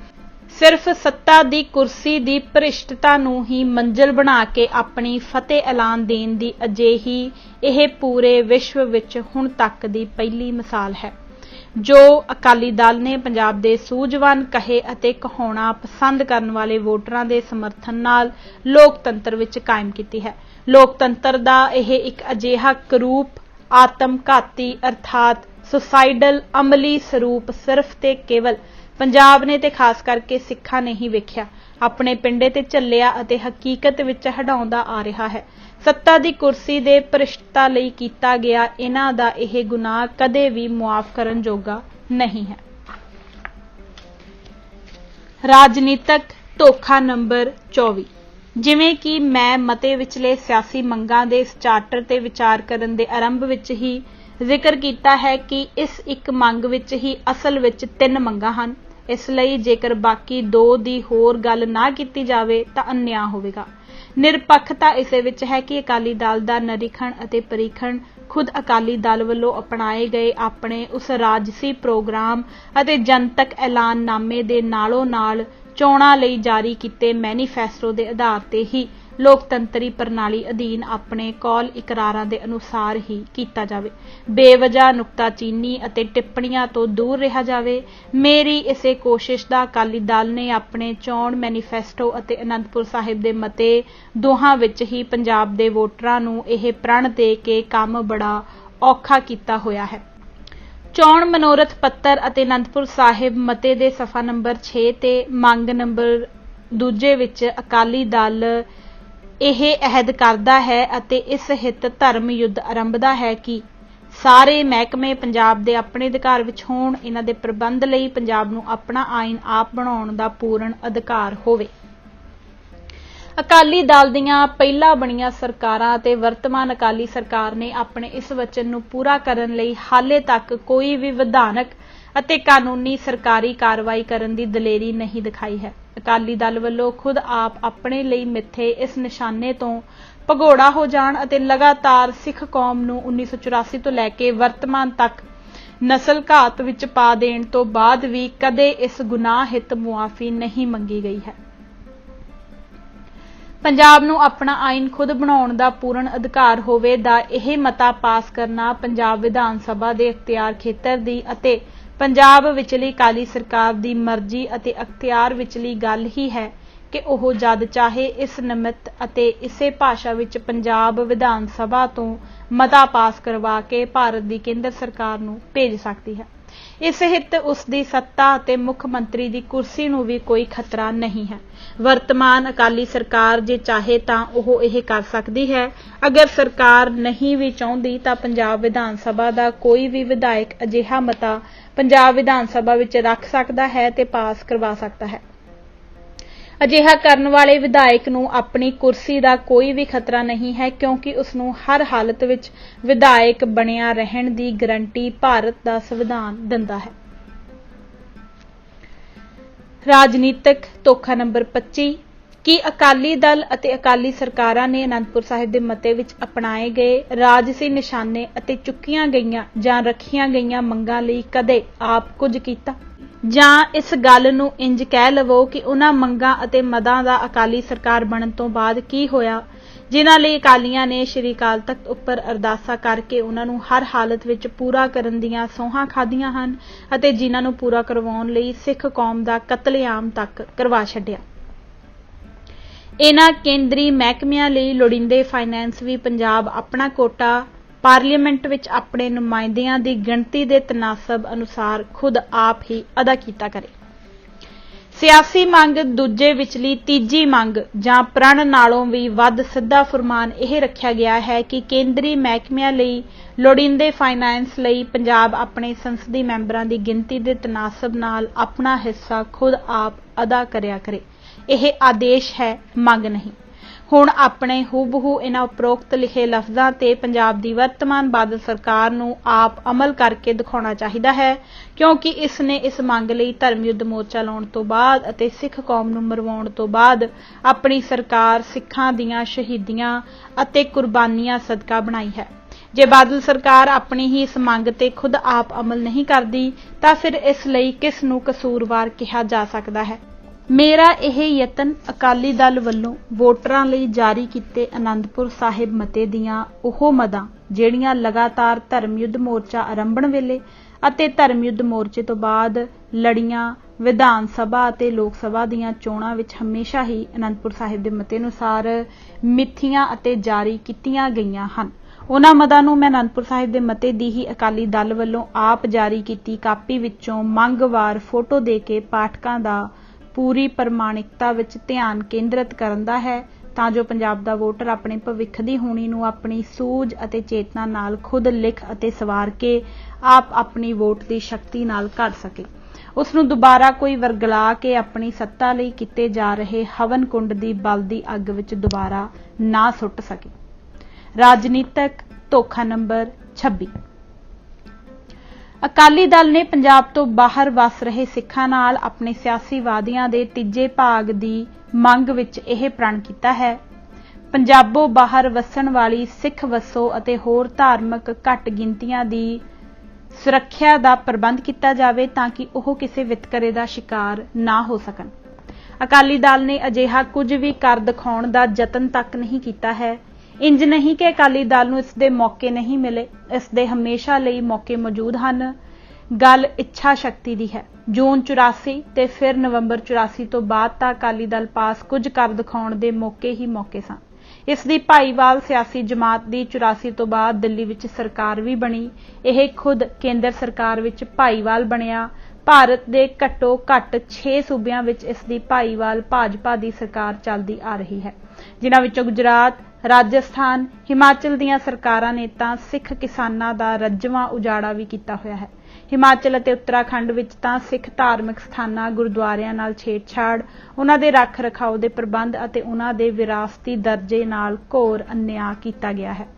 ਸਿਰਫ ਸੱਤਾ ਦੀ ਕੁਰਸੀ ਦੀ ਭ੍ਰਿਸ਼ਟਤਾ ਨੂੰ ਹੀ ਮੰਜ਼ਿਲ ਬਣਾ ਕੇ ਆਪਣੀ ਫਤਿਹ ਐਲਾਨ ਦੇਣ ਦੀ ਅਜਿਹੀ ਇਹ ਪੂਰੇ ਵਿਸ਼ਵ ਵਿੱਚ ਹੁਣ ਤੱਕ ਦੀ ਪਹਿਲੀ ਮਿਸਾਲ ਹੈ ਜੋ ਅਕਾਲੀ ਦਲ ਨੇ ਪੰਜਾਬ ਦੇ ਸੂਝਵਾਨ ਕਹੇ ਅਤੇ ਕਹਾਉਣਾ ਪਸੰਦ ਕਰਨ ਵਾਲੇ ਵੋਟਰਾਂ ਦੇ ਸਮਰਥਨ ਨਾਲ ਲੋਕਤੰਤਰ ਵਿੱਚ ਕਾਇਮ ਕੀਤੀ ਹੈ। ਲੋਕਤੰਤਰ ਦਾ ਇਹ ਇੱਕ ਅਜਿਹਾ ਕਰੂਪ ਆਤਮਘਾਤੀ ਅਰਥਾਤ ਸੁਸਾਈਡਲ ਅਮਲੀ ਸਰੂਪ ਸਿਰਫ ਤੇ ਕੇਵਲ ਪੰਜਾਬ ਨੇ ਤੇ ਖਾਸ ਕਰਕੇ ਸਿੱਖਾਂ ਨੇ ਹੀ ਵੇਖਿਆ, ਆਪਣੇ ਪਿੰਡੇ ਤੇ ਝੱਲਿਆ ਅਤੇ ਹਕੀਕਤ ਵਿੱਚ ਹਟਾਉਂਦਾ ਆ ਰਿਹਾ ਹੈ। ਸੱਤਾ ਦੀ ਕੁਰਸੀ ਦੇ ਭ੍ਰਿਸ਼ਟਤਾ ਲਈ ਕੀਤਾ ਗਿਆ ਇਹਨਾਂ ਦਾ ਇਹ ਗੁਨਾਹ ਕਦੇ ਵੀ ਮੁਆਫ ਕਰਨ ਜੋਗਾ ਨਹੀਂ ਹੈ। ਰਾਜਨੀਤਿਕ ਧੋਖਾ ਨੰਬਰ 24। ਜਿਵੇਂ ਕਿ ਮੈਂ ਮਤੇ ਵਿਚਲੇ ਸਿਆਸੀ ਮੰਗਾਂ ਦੇ ਇਸ ਚਾਰਟਰ ਤੇ ਵਿਚਾਰ ਕਰਨ ਦੇ ਆਰੰਭ ਵਿੱਚ ਹੀ ਜ਼ਿਕਰ ਕੀਤਾ ਹੈ ਕਿ ਇਸ ਇੱਕ ਮੰਗ ਵਿੱਚ ਹੀ ਅਸਲ ਵਿੱਚ 3 ਮੰਗਾਂ ਹਨ। ਇਸ ਲਈ ਜੇਕਰ ਬਾਕੀ 2 ਦੀ ਹੋਰ ਗੱਲ ਨਾ ਕੀਤੀ ਜਾਵੇ ਤਾਂ ਅਨਿਆਂ ਹੋਵੇਗਾ। ਨਿਰਪੱਖਤਾ ਇਸੇ ਵਿੱਚ ਹੈ ਕਿ ਅਕਾਲੀ ਦਲ ਦਾ ਨਿਰੀਖਣ ਅਤੇ ਪਰੀਖਣ ਖੁਦ ਅਕਾਲੀ ਦਲ ਵੱਲੋਂ ਅਪਣਾਏ ਗਏ ਆਪਣੇ ਉਸ ਰਾਜਸੀ ਪ੍ਰੋਗਰਾਮ ਅਤੇ ਜਨਤਕ ਐਲਾਨਨਾਮੇ ਦੇ ਨਾਲੋਂ ਨਾਲ ਚੋਣਾਂ ਲਈ ਜਾਰੀ ਕੀਤੇ ਮੈਨੀਫੈਸਟੋ ਦੇ ਆਧਾਰ ਤੇ ਹੀ ਲੋਕਤੰਤਰੀ ਪ੍ਰਣਾਲੀ ਅਧੀਨ ਆਪਣੇ ਕੌਲ ਇਕਰਾਰਾਂ ਦੇ ਅਨੁਸਾਰ ਹੀ ਕੀਤਾ ਜਾਵੇ। ਬੇਵਜ੍ਹਾ ਨੁਕਤਾਚੀਨੀ ਅਤੇ ਟਿੱਪਣੀਆਂ ਤੋਂ ਦੂਰ ਰਿਹਾ ਜਾਵੇ। ਮੇਰੀ ਇਸੇ ਕੋਸ਼ਿਸ਼ ਦਾ ਅਕਾਲੀ ਦਲ ਨੇ ਆਪਣੇ ਚੋਣ ਮੈਨੀਫੈਸਟੋ ਅਤੇ ਅਨੰਦਪੁਰ ਸਾਹਿਬ ਦੇ ਮਤੇ ਦੋਹਾਂ ਵਿੱਚ ਹੀ ਪੰਜਾਬ ਦੇ ਵੋਟਰਾਂ ਨੂੰ ਇਹ ਪ੍ਰਣ ਦੇ ਕੇ ਕੰਮ ਬੜਾ ਔਖਾ ਕੀਤਾ ਹੋਇਆ ਹੈ। ਚੋਣ ਮਨੋਰਥ ਪੱਤਰ ਅਤੇ ਅਨੰਦਪੁਰ ਸਾਹਿਬ ਮਤੇ ਦੇ ਸਫਾ ਨੰਬਰ 6 ਤੇ ਮੰਗ ਨੰਬਰ 2 ਵਿੱਚ ਅਕਾਲੀ ਦਲ ਇਹ ਅਹਿਦ ਕਰਦਾ ਹੈ ਅਤੇ ਇਸ ਹਿੱਤ ਧਰਮ ਯੁੱਧ ਆਰੰਭਦਾ ਹੈ ਕਿ ਸਾਰੇ ਮਹਿਕਮੇ ਪੰਜਾਬ ਦੇ ਆਪਣੇ ਅਧਿਕਾਰ ਵਿੱਚ ਹੋਣ। ਇਹਨਾਂ ਦੇ ਪ੍ਰਬੰਧ ਲਈ ਪੰਜਾਬ ਨੂੰ ਆਪਣਾ ਆਇਨ ਆਪ ਬਣਾਉਣ ਦਾ ਪੂਰਨ ਅਧਿਕਾਰ ਹੋਵੇ। ਅਕਾਲੀ ਦਲ ਦੀਆਂ ਪਹਿਲਾਂ ਬਣੀਆਂ ਸਰਕਾਰਾਂ ਅਤੇ ਵਰਤਮਾਨ ਅਕਾਲੀ ਸਰਕਾਰ ਨੇ ਆਪਣੇ ਇਸ ਵਚਨ ਨੂੰ ਪੂਰਾ ਕਰਨ ਲਈ ਹਾਲੇ ਤੱਕ ਕੋਈ ਵੀ ਵਿਧਾਨਕ ਅਤੇ ਕਾਨੂੰਨੀ ਸਰਕਾਰੀ ਕਾਰਵਾਈ ਕਰਨ ਦੀ ਦਲੇਰੀ ਨਹੀਂ ਦਿਖਾਈ ਹੈ। ਅਕਾਲੀ ਦਲ ਵੱਲੋਂ ਖੁਦ ਆਪ ਆਪਣੇ ਲਈ ਮਿੱਥੇ ਇਸ ਨਿਸ਼ਾਨੇ ਤੋਂ ਭਗੌੜਾ ਹੋ ਜਾਣ ਅਤੇ ਲਗਾਤਾਰ ਸਿੱਖ ਕੌਮ ਨੂੰ 1984 ਤੋਂ ਲੈ ਕੇ ਵਰਤਮਾਨ ਤੱਕ ਨਸਲ ਘਾਤ ਵਿੱਚ ਪਾ ਦੇਣ ਤੋਂ ਬਾਅਦ ਵੀ ਕਦੇ ਇਸ ਗੁਨਾਹ ਹਿੱਤ ਮੁਆਫੀ ਨਹੀਂ ਮੰਗੀ ਗਈ ਹੈ। ਪੰਜਾਬ ਨੂੰ ਆਪਣਾ ਆਇਨ ਖੁਦ ਬਣਾਉਣ ਦਾ ਪੂਰਨ ਅਧਿਕਾਰ ਹੋਵੇ ਦਾ ਇਹ ਮਤਾ ਪਾਸ ਕਰਨਾ ਪੰਜਾਬ ਵਿਧਾਨ ਸਭਾ ਦੇ ਇਖਤਿਆਰ ਖੇਤਰ ਦੀ ਅਤੇ ਪੰਜਾਬ ਵਿਚਲੀ ਅਕਾਲੀ ਸਰਕਾਰ ਦੀ ਮਰਜ਼ੀ ਅਤੇ ਅਖਤਿਆਰ ਵਿਚਲੀ ਗੱਲ ਹੀ ਹੈ ਕਿ ਉਹ ਜਦ ਚਾਹੇ ਇਸ ਨਿਮਿਤ ਅਤੇ ਇਸੇ ਭਾਸ਼ਾ ਵਿੱਚ ਪੰਜਾਬ ਵਿਧਾਨ ਸਭਾ ਤੋਂ ਮਤਾ ਪਾਸ ਕਰਵਾ ਕੇ ਭਾਰਤ ਦੀ ਕੇਂਦਰ ਸਰਕਾਰ ਨੂੰ ਭੇਜ ਸਕਦੀ ਹੈ। इस हित उसकी सत्ता ਅਤੇ मुख मंत्री की कुर्सी ਨੂੰ भी कोई खतरा नहीं है। वर्तमान अकाली सरकार जे चाहे ਤਾਂ ਉਹ ਇਹ कर सकती है। अगर सरकार नहीं भी चाहती ਤਾਂ पंजाब विधान सभा का कोई भी विधायक अजिहा मता पंजाब विधान सभा विच रख सकता है ते पास करवा सकता है। अजिहा करन वाले विधायक नूं अपनी कुर्सी का कोई भी खतरा नहीं है, क्योंकि उसनूं हर हालत विच विधायक बनिया रहण दी गारंटी भारत का संविधान दिंदा है। राजनीतिक धोखा नंबर 25 कि अकाली दल ਅਤੇ अकाली सरकारां ने आनंदपुर साहिब ਦੇ ਮਤੇ ਵਿੱਚ अपनाए गए राजसी निशाने ਅਤੇ चुक्कियां गईयां ਜਾਂ रखियां गईयां ਮੰਗਾਂ ਲਈ ਕਦੇ ਆਪ ਕੁਝ ਕੀਤਾ, ਜਾਂ इस गल ਨੂੰ इंज कह लवो कि उन्हां मंगां ਅਤੇ मदां ਦਾ अकाली सरकार बनन ਤੋਂ ਬਾਅਦ ਕੀ ਹੋਇਆ, जिन्हां ਲਈ अकालियां ने श्री अकाल तख्त ਉੱਪਰ ਅਰਦਾਸਾਂ ਕਰਕੇ ਉਹਨਾਂ ਨੂੰ ਹਰ ਹਾਲਤ ਵਿੱਚ ਪੂਰਾ ਕਰਨ ਦੀਆਂ ਸੌਹਾਂ ਖਾਧੀਆਂ ਹਨ ਅਤੇ ਜਿਨ੍ਹਾਂ ਨੂੰ ਪੂਰਾ ਕਰਵਾਉਣ ਲਈ ਸਿੱਖ ਕੌਮ ਦਾ ਕਤਲੇਆਮ ਤੱਕ ਕਰਵਾ ਛੱਡਿਆ। ਇਹਨਾਂ ਕੇਂਦਰੀ ਮਹਿਕਮਿਆਂ ਲਈ ਲੋੜੀਂਦੇ ਫਾਈਨੈਂਸ ਵੀ ਪੰਜਾਬ ਆਪਣਾ ਕੋਟਾ ਪਾਰਲੀਮੈਂਟ ਵਿੱਚ ਆਪਣੇ ਨੁਮਾਇੰਦਿਆਂ ਦੀ ਗਿਣਤੀ ਦੇ ਤਨਾਸਬ ਅਨੁਸਾਰ ਖੁਦ ਆਪ ਹੀ ਅਦਾ ਕੀਤਾ ਕਰੇ। सियासी मंग दूजे विचली तीजी मंग जां प्रण नालों भी वध सिद्धा फरमान यह रखा गया है कि केंद्री महकमिਆਂ ਲਈ लोड़ींदे फाइनैंस ਲਈ पंजाब अपने संसदी मैंबरां ਦੀ गिनती ਦੇ तनासब ਨਾਲ अपना हिस्सा खुद आप अदा करिया करे। यह आदेश है, मंग नहीं। ਹੁਣ ਆਪਣੇ ਹੂਬਹੂ ਇਹਨਾਂ ਉਪਰੋਕਤ ਲਿਖੇ ਲਫ਼ਜ਼ਾਂ ਤੇ ਪੰਜਾਬ ਦੀ ਵਰਤਮਾਨ ਬਾਦਲ ਸਰਕਾਰ ਨੂੰ ਆਪ ਅਮਲ ਕਰਕੇ ਦਿਖਾਉਣਾ ਚਾਹੀਦਾ ਹੈ, ਕਿਉਂਕਿ ਇਸ ਨੇ ਇਸ ਮੰਗ ਲਈ ਧਰਮ ਯੁੱਧ ਮੋਰਚਾ ਲਾਉਣ ਤੋਂ ਬਾਅਦ ਅਤੇ ਸਿੱਖ ਕੌਮ ਨੂੰ ਮਰਵਾਉਣ ਤੋਂ ਬਾਅਦ ਆਪਣੀ ਸਰਕਾਰ ਸਿੱਖਾਂ ਦੀਆਂ ਸ਼ਹੀਦੀਆਂ ਅਤੇ ਕੁਰਬਾਨੀਆਂ ਸਦਕਾ ਬਣਾਈ ਹੈ। ਜੇ ਬਾਦਲ ਸਰਕਾਰ ਆਪਣੀ ਹੀ ਇਸ ਮੰਗ ਤੇ ਖੁਦ ਆਪ ਅਮਲ ਨਹੀਂ ਕਰਦੀ ਤਾਂ ਫਿਰ ਇਸ ਲਈ ਕਿਸ ਨੂੰ ਕਸੂਰਵਾਰ ਕਿਹਾ ਜਾ ਸਕਦਾ ਹੈ। मेरा यह यतन अकाली दल वल्लों वोटरां लई जारी कीते आनंदपुर साहिब मते दियां ओह मदां ਜਿਹੜੀਆਂ लगातार धर्म युद्ध मोर्चा आरंभण वेले ਅਤੇ धर्म युद्ध मोर्चे तो बाद लड़ियां विधान सभा ਅਤੇ लोक सभा ਦੀਆਂ ਚੋਣਾਂ ਵਿੱਚ ਹਮੇਸ਼ਾ ਹੀ आनंदपुर साहिब ਦੇ ਮਤੇ ਅਨੁਸਾਰ ਮਿੱਥੀਆਂ ਅਤੇ ਜਾਰੀ ਕੀਤੀਆਂ ਗਈਆਂ ਹਨ। ਉਹਨਾਂ ਮਦਾਂ ਨੂੰ ਮੈਂ ਆਨੰਦਪੁਰ ਸਾਹਿਬ ਦੇ ਮਤੇ ਦੀ ਹੀ ਅਕਾਲੀ ਦਲ ਵੱਲੋਂ ਆਪ ਜਾਰੀ ਕੀਤੀ ਕਾਪੀ ਵਿੱਚੋਂ ਮੰਗਵਾਰ ਫੋਟੋ ਦੇ ਕੇ ਪਾਠਕਾਂ ਦਾ पूरी प्रमाणिकता विच ध्यान केंद्रित करन दा है, तां जो पंजाब दा वोटर अपने भविख दी होनी नूं अपनी सूझ अते चेतना नाल खुद लिख अते सवार के आप अपनी वोट दी शक्ति नाल कर सके, उस नूं दुबारा कोई वरगला के अपनी सत्ता लई कीते जा रहे हवन कुंड दी बलदी अग विच दुबारा ना सुट सके। राजनीतिक धोखा नंबर 26 अकाली दल ने पंजाब तो बाहर वस रहे सिखां नाल अपने सियासी वादियां दे तीजे भाग दी मंग विच यह प्रण कीता है। पंजाबों बाहर वसन वाली सिख वसो अते होर धार्मिक घट गिनतियां दी सुरक्षा दा प्रबंध किया जावे ताकि वह किसी वितकरे दा शिकार ना हो सकन। अकाली दल ने अजिहा कुछ भी कर दिखाउण दा जतन तक नहीं किया है। इंज नहीं कि अकाली दल नूं इस दे मौके नहीं मिले, इस दे हमेशा लई मौके मौजूद हैं। गल इच्छा शक्ति दी है। जून 84 ते फिर नवंबर 84 तो बाद तां अकाली दल पास कुछ कर दिखाउण दे मौके ही मौके सन। इस दी भाईवाल सियासी जमात दी 84 तो बाद दिल्ली विच सरकार भी बनी। यह खुद केंद्र सरकार विच भाईवाल बनिया। भारत दे घट्टो घट्ट 6 सूबियां विच इस दी भाईवाल भाजपा दी सरकार चलदी आ रही है, जिन्हां विचों गुजरात, राजस्थान, हिमाचल दीयां सरकारां ने तां सिख किसानां दा रजवां उजाड़ा भी कीता होया है। हिमाचल ਅਤੇ उत्तराखंड विच तां सिख धार्मिक स्थानां गुरुद्वारिਆਂ ਨਾਲ छेड़छाड़, उन्हां दे रख रखाव दे प्रबंध ਅਤੇ उन्हां दे विरासती दर्जे नाल घोर अन्याय कीता गया है।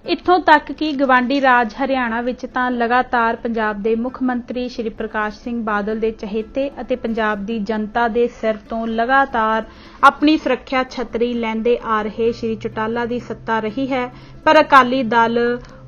इत्थों तक कि गवांडी राज हरियाणा विच तां लगातार पंजाब दे मुख मंत्री श्री प्रकाश सिंह बादल दे चहेते ਅਤੇ पंजाब दी जनता दे सिर तो लगातार अपनी सुरक्षा छतरी लैंदे आ रहे श्री चौटाला दी सत्ता रही है, पर अकाली दल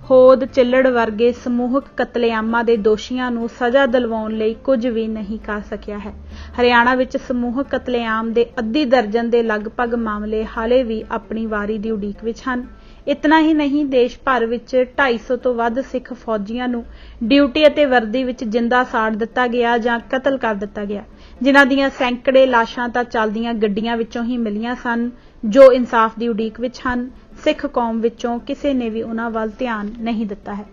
होद चिल्लड़ वर्गे समूहक कतलेआमां दे दोषियां नूं सज़ा दिलवाउण लई कुछ भी नहीं कर सकिया है। हरियाणा विच समूहक कतलेआम दे अद्धी दर्जन दे लगभग मामले हाले भी अपनी वारी दी उड़ीक विच हन। इतना ही नहीं, देश भर विच 250 तो वध सिख फौजियां नूं ड्यूटी अते वर्दी विच जिंदा साड़ दिता गया जां कतल कर दिता गया, जिन्हां दीयां सैकड़े लाशां तां चलदियां गड्डियां विचों ही मिलियां सन, जो इंसाफ दी उड़ीक विच हन। सिख कौम विचों किसी ने भी उन्हां वल ध्यान नहीं दिता है।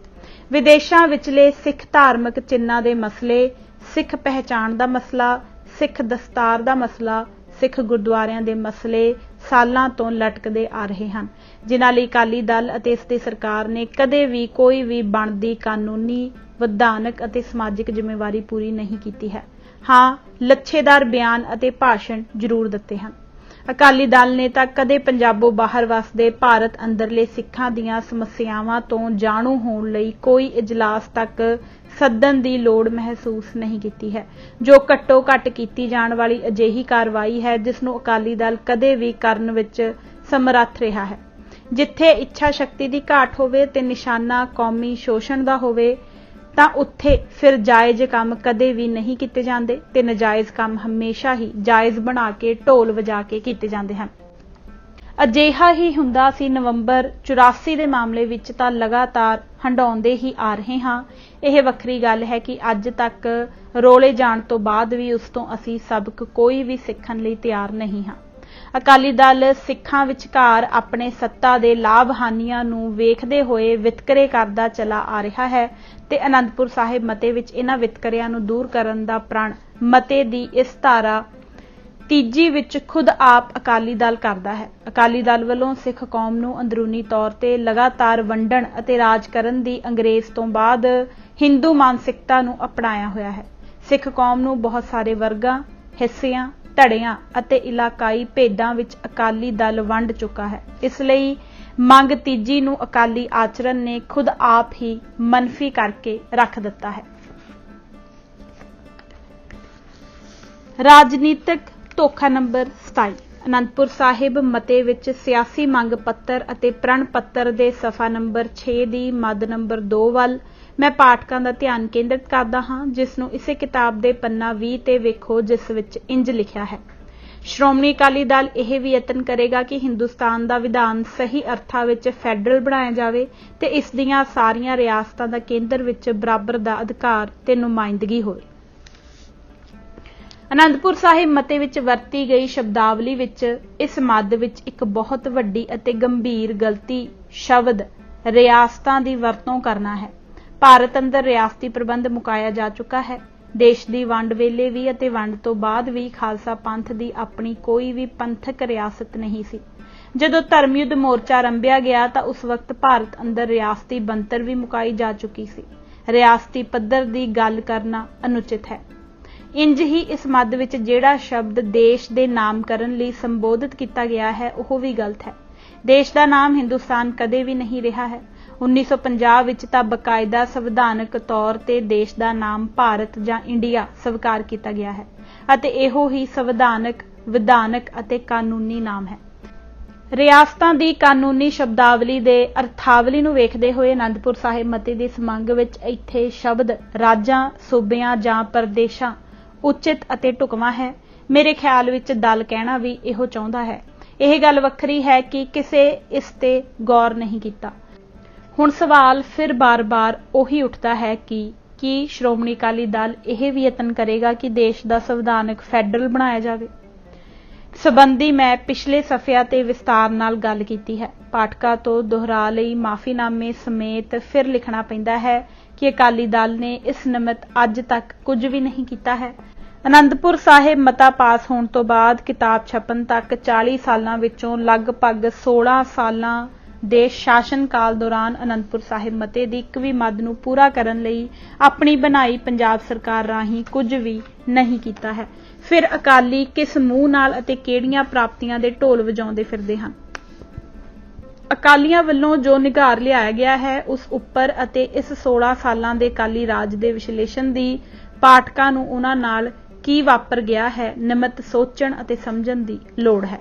ਵਿਦੇਸ਼ਾਂ ਵਿਚਲੇ ਸਿੱਖ ਧਾਰਮਿਕ ਚਿੰਨ੍ਹਾਂ ਦੇ ਮਸਲੇ, ਸਿੱਖ ਪਹਿਚਾਣ ਦਾ ਮਸਲਾ, ਸਿੱਖ ਦਸਤਾਰ ਦਾ ਮਸਲਾ, ਸਿੱਖ ਗੁਰਦੁਆਰਿਆਂ ਦੇ ਮਸਲੇ ਸਾਲਾਂ ਤੋਂ ਲਟਕਦੇ ਆ ਰਹੇ ਹਨ, ਜਿਨ੍ਹਾਂ ਲਈ ਅਕਾਲੀ ਦਲ ਅਤੇ ਇਸ ਦੀ ਸਰਕਾਰ ਨੇ ਕਦੇ ਵੀ ਕੋਈ ਵੀ ਬਣਦੀ ਕਾਨੂੰਨੀ, ਵਿਧਾਨਕ ਅਤੇ ਸਮਾਜਿਕ ਜ਼ਿੰਮੇਵਾਰੀ ਪੂਰੀ ਨਹੀਂ ਕੀਤੀ ਹੈ। ਹਾਂ, ਲੱਛੇਦਾਰ ਬਿਆਨ ਅਤੇ ਭਾਸ਼ਣ ਜ਼ਰੂਰ ਦਿੱਤੇ ਹਨ। ਅਕਾਲੀ ਦਲ ਨੇ ਤਾਂ ਕਦੇ ਪੰਜਾਬੋਂ ਬਾਹਰ ਵਸਦੇ ਭਾਰਤ ਅੰਦਰਲੇ ਸਿੱਖਾਂ ਦੀਆਂ ਸਮੱਸਿਆਵਾਂ ਤੋਂ ਜਾਣੂ ਹੋਣ ਲਈ ਕੋਈ ਇਜਲਾਸ ਤੱਕ ਸੱਦਣ ਦੀ ਲੋੜ ਮਹਿਸੂਸ ਨਹੀਂ ਕੀਤੀ ਹੈ, ਜੋ ਘੱਟੋ ਘੱਟ ਕੀਤੀ ਜਾਣ ਵਾਲੀ ਅਜਿਹੀ ਕਾਰਵਾਈ ਹੈ ਜਿਸ ਨੂੰ ਅਕਾਲੀ ਦਲ ਕਦੇ ਵੀ ਕਰਨ ਵਿੱਚ ਸਮਰੱਥ ਰਿਹਾ ਹੈ। ਜਿੱਥੇ ਇੱਛਾ ਸ਼ਕਤੀ ਦੀ ਘਾਟ ਹੋਵੇ ਤੇ ਨਿਸ਼ਾਨਾ ਕੌਮੀ ਸ਼ੋਸ਼ਣ ਦਾ ਹੋਵੇ ਤਾਂ ਉੱਥੇ ਫਿਰ ਜਾਇਜ਼ ਕੰਮ ਕਦੇ ਵੀ ਨਹੀਂ ਕੀਤੇ ਜਾਂਦੇ ਤੇ ਨਜਾਇਜ਼ ਕੰਮ ਹਮੇਸ਼ਾ ਹੀ ਜਾਇਜ਼ ਬਣਾ ਕੇ ਢੋਲ ਵਜਾ ਕੇ ਕੀਤੇ ਜਾਂਦੇ ਹਨ। ਅਜਿਹਾ ਹੀ ਹੁੰਦਾ ਸੀ ਨਵੰਬਰ 84 ਦੇ ਮਾਮਲੇ ਵਿੱਚ ਤਾਂ ਲਗਾਤਾਰ ਹੰਡਾਉਂਦੇ ਹੀ ਆ ਰਹੇ ਹਾਂ। ਇਹ ਵੱਖਰੀ ਗੱਲ ਹੈ ਕਿ ਅੱਜ ਤੱਕ ਰੋਲੇ ਜਾਣ ਤੋਂ ਬਾਅਦ ਵੀ ਉਸ ਤੋਂ ਅਸੀਂ ਸਬਕ ਕੋਈ ਵੀ ਸਿੱਖਣ ਲਈ ਤਿਆਰ ਨਹੀਂ ਹਾਂ। ਅਕਾਲੀ ਦਲ ਸਿੱਖਾਂ ਵਿਚਕਾਰ ਆਪਣੇ ਸੱਤਾ ਦੇ ਲਾਭ ਹਾਨੀਆਂ ਨੂੰ ਵੇਖਦੇ ਹੋਏ ਵਿਤਕਰੇ ਕਰਦਾ ਚਲਾ ਆ ਰਿਹਾ ਹੈ ਤੇ ਅਨੰਦਪੁਰ ਸਾਹਿਬ ਮਤੇ ਵਿੱਚ ਇਹਨਾਂ ਵਿਤਕਰਿਆਂ ਨੂੰ ਦੂਰ ਕਰਨ ਦਾ ਪ੍ਰਣ ਮਤੇ ਦੀ ਇਸ ਧਾਰਾ 3 ਵਿੱਚ ਖੁਦ ਆਪ ਅਕਾਲੀ ਦਲ ਕਰਦਾ ਹੈ। ਅਕਾਲੀ ਦਲ ਵੱਲੋਂ ਸਿੱਖ ਕੌਮ ਨੂੰ ਅੰਦਰੂਨੀ ਤੌਰ ਤੇ ਲਗਾਤਾਰ ਵੰਡਣ ਅਤੇ ਰਾਜ ਕਰਨ ਦੀ ਅੰਗਰੇਜ਼ ਤੋਂ ਬਾਅਦ ਹਿੰਦੂ ਮਾਨਸਿਕਤਾ ਨੂੰ ਅਪਣਾਇਆ ਹੋਇਆ ਹੈ। ਸਿੱਖ ਕੌਮ ਨੂੰ ਬਹੁਤ ਸਾਰੇ ਵਰਗਾਂ, ਹਿੱਸਿਆਂ, ਧੜਿਆਂ ਅਤੇ ਇਲਾਕਾਈ ਭੇਦਾਂ ਵਿੱਚ ਅਕਾਲੀ ਦਲ ਵੰਡ ਚੁੱਕਾ ਹੈ। ਇਸ ਲਈ ਮੰਗ 3 ਨੂੰ ਅਕਾਲੀ ਆਚਰਣ ਨੇ ਖੁਦ ਆਪ ਹੀ ਮਨਫੀ ਕਰਕੇ ਰੱਖ ਦਿੱਤਾ ਹੈ। ਰਾਜਨੀਤਿਕ ਧੋਖਾ ਨੰਬਰ 27 ਅਨੰਦਪੁਰ ਸਾਹਿਬ ਮਤੇ ਵਿੱਚ ਸਿਆਸੀ ਮੰਗ ਪੱਤਰ ਅਤੇ ਪ੍ਰਣ ਪੱਤਰ ਦੇ ਸਫਾ ਨੰਬਰ 6 ਦੀ ਮੱਦ ਨੰਬਰ 2 ਵੱਲ ਮੈਂ ਪਾਠਕਾਂ ਦਾ ਧਿਆਨ ਕੇਂਦਰਿਤ ਕਰਦਾ ਹਾਂ, ਜਿਸ ਨੂੰ ਇਸੇ ਕਿਤਾਬ ਦੇ ਪੰਨਾ 20 ਤੇ ਵੇਖੋ, ਜਿਸ ਵਿੱਚ ਇੰਜ ਲਿਖਿਆ ਹੈ। ਸ਼੍ਰੋਮਣੀ ਅਕਾਲੀ ਦਲ ਇਹ ਵੀ ਯਤਨ ਕਰੇਗਾ ਕਿ ਹਿੰਦੁਸਤਾਨ ਦਾ ਵਿਧਾਨ ਸਹੀ ਅਰਥਾਂ ਵਿੱਚ ਫੈਡਰਲ ਬਣਾਇਆ ਜਾਵੇ ਤੇ ਇਸ ਦੀਆਂ ਸਾਰੀਆਂ ਰਿਆਸਤਾਂ ਦਾ ਕੇਂਦਰ ਵਿੱਚ ਬਰਾਬਰ ਦਾ ਅਧਿਕਾਰ ਤੇ ਨੁਮਾਇੰਦਗੀ ਹੋਵੇ। ਅਨੰਦਪੁਰ ਸਾਹਿਬ ਮਤੇ ਵਿੱਚ ਵਰਤੀ ਗਈ ਸ਼ਬਦਾਵਲੀ ਵਿੱਚ ਇਸ ਮੱਦ ਵਿੱਚ ਇੱਕ ਬਹੁਤ ਵੱਡੀ ਅਤੇ ਗੰਭੀਰ ਗਲਤੀ ਸ਼ਬਦ ਰਿਆਸਤਾਂ ਦੀ ਵਰਤੋਂ ਕਰਨਾ ਹੈ। ਭਾਰਤ ਅੰਦਰ ਰਿਆਸਤੀ ਪ੍ਰਬੰਧ ਮੁਕਾਇਆ ਜਾ ਚੁੱਕਾ ਹੈ। ਦੇਸ਼ ਦੀ ਵੰਡ ਵੇਲੇ ਵੀ ਅਤੇ ਵੰਡ ਤੋਂ ਬਾਅਦ ਵੀ ਖਾਲਸਾ ਪੰਥ ਦੀ ਆਪਣੀ ਕੋਈ ਵੀ ਪੰਥਕ ਰਿਆਸਤ ਨਹੀਂ ਸੀ। ਜਦੋਂ ਧਰਮ ਯੁੱਧ ਮੋਰਚਾ ਆਰੰਭਿਆ ਗਿਆ ਤਾਂ ਉਸ ਵਕਤ ਭਾਰਤ ਅੰਦਰ ਰਿਆਸਤੀ ਬਣਤਰ ਵੀ ਮੁਕਾਈ ਜਾ ਚੁੱਕੀ ਸੀ। ਰਿਆਸਤੀ ਪੱਧਰ ਦੀ ਗੱਲ ਕਰਨਾ ਅਨੁਚਿਤ ਹੈ। ਇੰਜ ਹੀ ਇਸ ਮੱਦ ਵਿੱਚ ਜਿਹੜਾ ਸ਼ਬਦ ਦੇਸ਼ ਦੇ ਨਾਮਕਰਨ ਲਈ ਸੰਬੋਧਿਤ ਕੀਤਾ ਗਿਆ ਹੈ ਉਹ ਵੀ ਗਲਤ ਹੈ। ਦੇਸ਼ ਦਾ ਨਾਮ ਹਿੰਦੁਸਤਾਨ ਕਦੇ ਵੀ ਨਹੀਂ ਰਿਹਾ ਹੈ। 1950 ਵਿੱਚ ਤਾਂ ਬਕਾਇਦਾ ਸੰਵਿਧਾਨਕ ਤੌਰ ਤੇ ਦੇਸ਼ ਦਾ ਨਾਮ ਭਾਰਤ ਜਾਂ ਇੰਡੀਆ ਸਵੀਕਾਰ ਕੀਤਾ ਗਿਆ ਹੈ ਅਤੇ ਇਹੋ ਹੀ ਸੰਵਿਧਾਨਕ, ਵਿਧਾਨਕ ਅਤੇ ਕਾਨੂੰਨੀ ਨਾਮ ਹੈ। ਰਿਆਸਤਾਂ ਦੀ ਕਾਨੂੰਨੀ ਸ਼ਬਦਾਵਲੀ ਦੇ ਅਰਥਾਵਲੀ ਨੂੰ ਵੇਖਦੇ ਹੋਏ ਅਨੰਦਪੁਰ ਸਾਹਿਬ ਮਤੇ ਦੀ ਮੰਗ ਵਿੱਚ ਇੱਥੇ ਸ਼ਬਦ ਰਾਜਾਂ, ਸੂਬਿਆਂ ਜਾਂ ਪ੍ਰਦੇਸ਼ਾਂ ਉਚਿਤ ਅਤੇ ਢੁਕਵਾਂ ਹੈ। ਮੇਰੇ ਖਿਆਲ ਵਿੱਚ ਦਲ ਕਹਿਣਾ ਵੀ ਇਹੋ ਚਾਹੁੰਦਾ ਹੈ। ਇਹ ਗੱਲ ਵੱਖਰੀ ਹੈ ਕਿ ਕਿਸੇ ਇਸ ਤੇ ਗੌਰ ਨਹੀਂ ਕੀਤਾ। ਹੁਣ ਸਵਾਲ ਫਿਰ ਬਾਰ-ਬਾਰ ਉਹੀ ਉੱਠਦਾ ਹੈ ਕਿ ਕੀ ਸ਼੍ਰੋਮਣੀ ਅਕਾਲੀ ਦਲ ਇਹ ਵੀ ਯਤਨ ਕਰੇਗਾ ਕਿ ਦੇਸ਼ ਦਾ ਸੰਵਿਧਾਨਕ ਫੈਡਰਲ ਬਣਾਇਆ ਜਾਵੇ। ਸੰਬੰਧੀ ਮੈਂ ਪਿਛਲੇ ਸਫ਼ਿਆਂ ਤੇ ਵਿਸਤਾਰ ਨਾਲ ਗੱਲ ਕੀਤੀ ਹੈ। ਪਾਠਕਾਂ ਤੋਂ ਦੁਹਰਾ ਲਈ ਮਾਫੀਨਾਮੇ ਸਮੇਤ ਫਿਰ ਲਿਖਣਾ ਪੈਂਦਾ ਹੈ ਕਿ ਅਕਾਲੀ ਦਲ ਨੇ ਇਸ ਨਿਮਿਤ ਅੱਜ ਤੱਕ ਕੁਝ ਵੀ ਨਹੀਂ ਕੀਤਾ ਹੈ। ਅਨੰਦਪੁਰ ਸਾਹਿਬ ਮਤਾ ਪਾਸ ਹੋਣ ਤੋਂ ਬਾਅਦ ਕਿਤਾਬ ਛਪਣ ਤੱਕ 40 ਸਾਲਾਂ ਵਿੱਚੋਂ ਲਗਭਗ 16 ਸਾਲਾਂ ਦੇ ਸ਼ਾਸਨ ਕਾਲ ਦੌਰਾਨ ਅਨੰਦਪੁਰ ਸਾਹਿਬ ਮਤੇ ਦੀ ਇੱਕ ਵੀ ਮੱਦ ਨੂੰ ਪੂਰਾ ਕਰਨ ਲਈ ਆਪਣੀ ਬਣਾਈ ਪੰਜਾਬ ਸਰਕਾਰ ਰਾਹੀਂ ਕੁਝ ਵੀ ਨਹੀਂ ਕੀਤਾ ਹੈ। ਫਿਰ ਅਕਾਲੀ ਕਿਸ ਮੂੰਹ ਨਾਲ ਅਤੇ ਕਿਹੜੀਆਂ ਪ੍ਰਾਪਤੀਆਂ ਦੇ ਢੋਲ ਵਜਾਉਂਦੇ ਫਿਰਦੇ ਹਨ। ਅਕਾਲੀਆਂ ਵੱਲੋਂ ਜੋ ਨਿਘਾਰ ਲਿਆਇਆ ਗਿਆ ਹੈ ਉਸ ਉੱਪਰ ਅਤੇ ਇਸ 16 ਸਾਲਾਂ ਦੇ ਅਕਾਲੀ ਰਾਜ ਦੇ ਵਿਸ਼ਲੇਸ਼ਣ ਦੀ ਪਾਠਕਾਂ ਨੂੰ ਉਹਨਾਂ ਨਾਲ ਕੀ ਵਾਪਰ ਗਿਆ ਹੈ ਨਿਮਿਤ ਸੋਚਣ ਅਤੇ ਸਮਝਣ ਦੀ ਲੋੜ ਹੈ।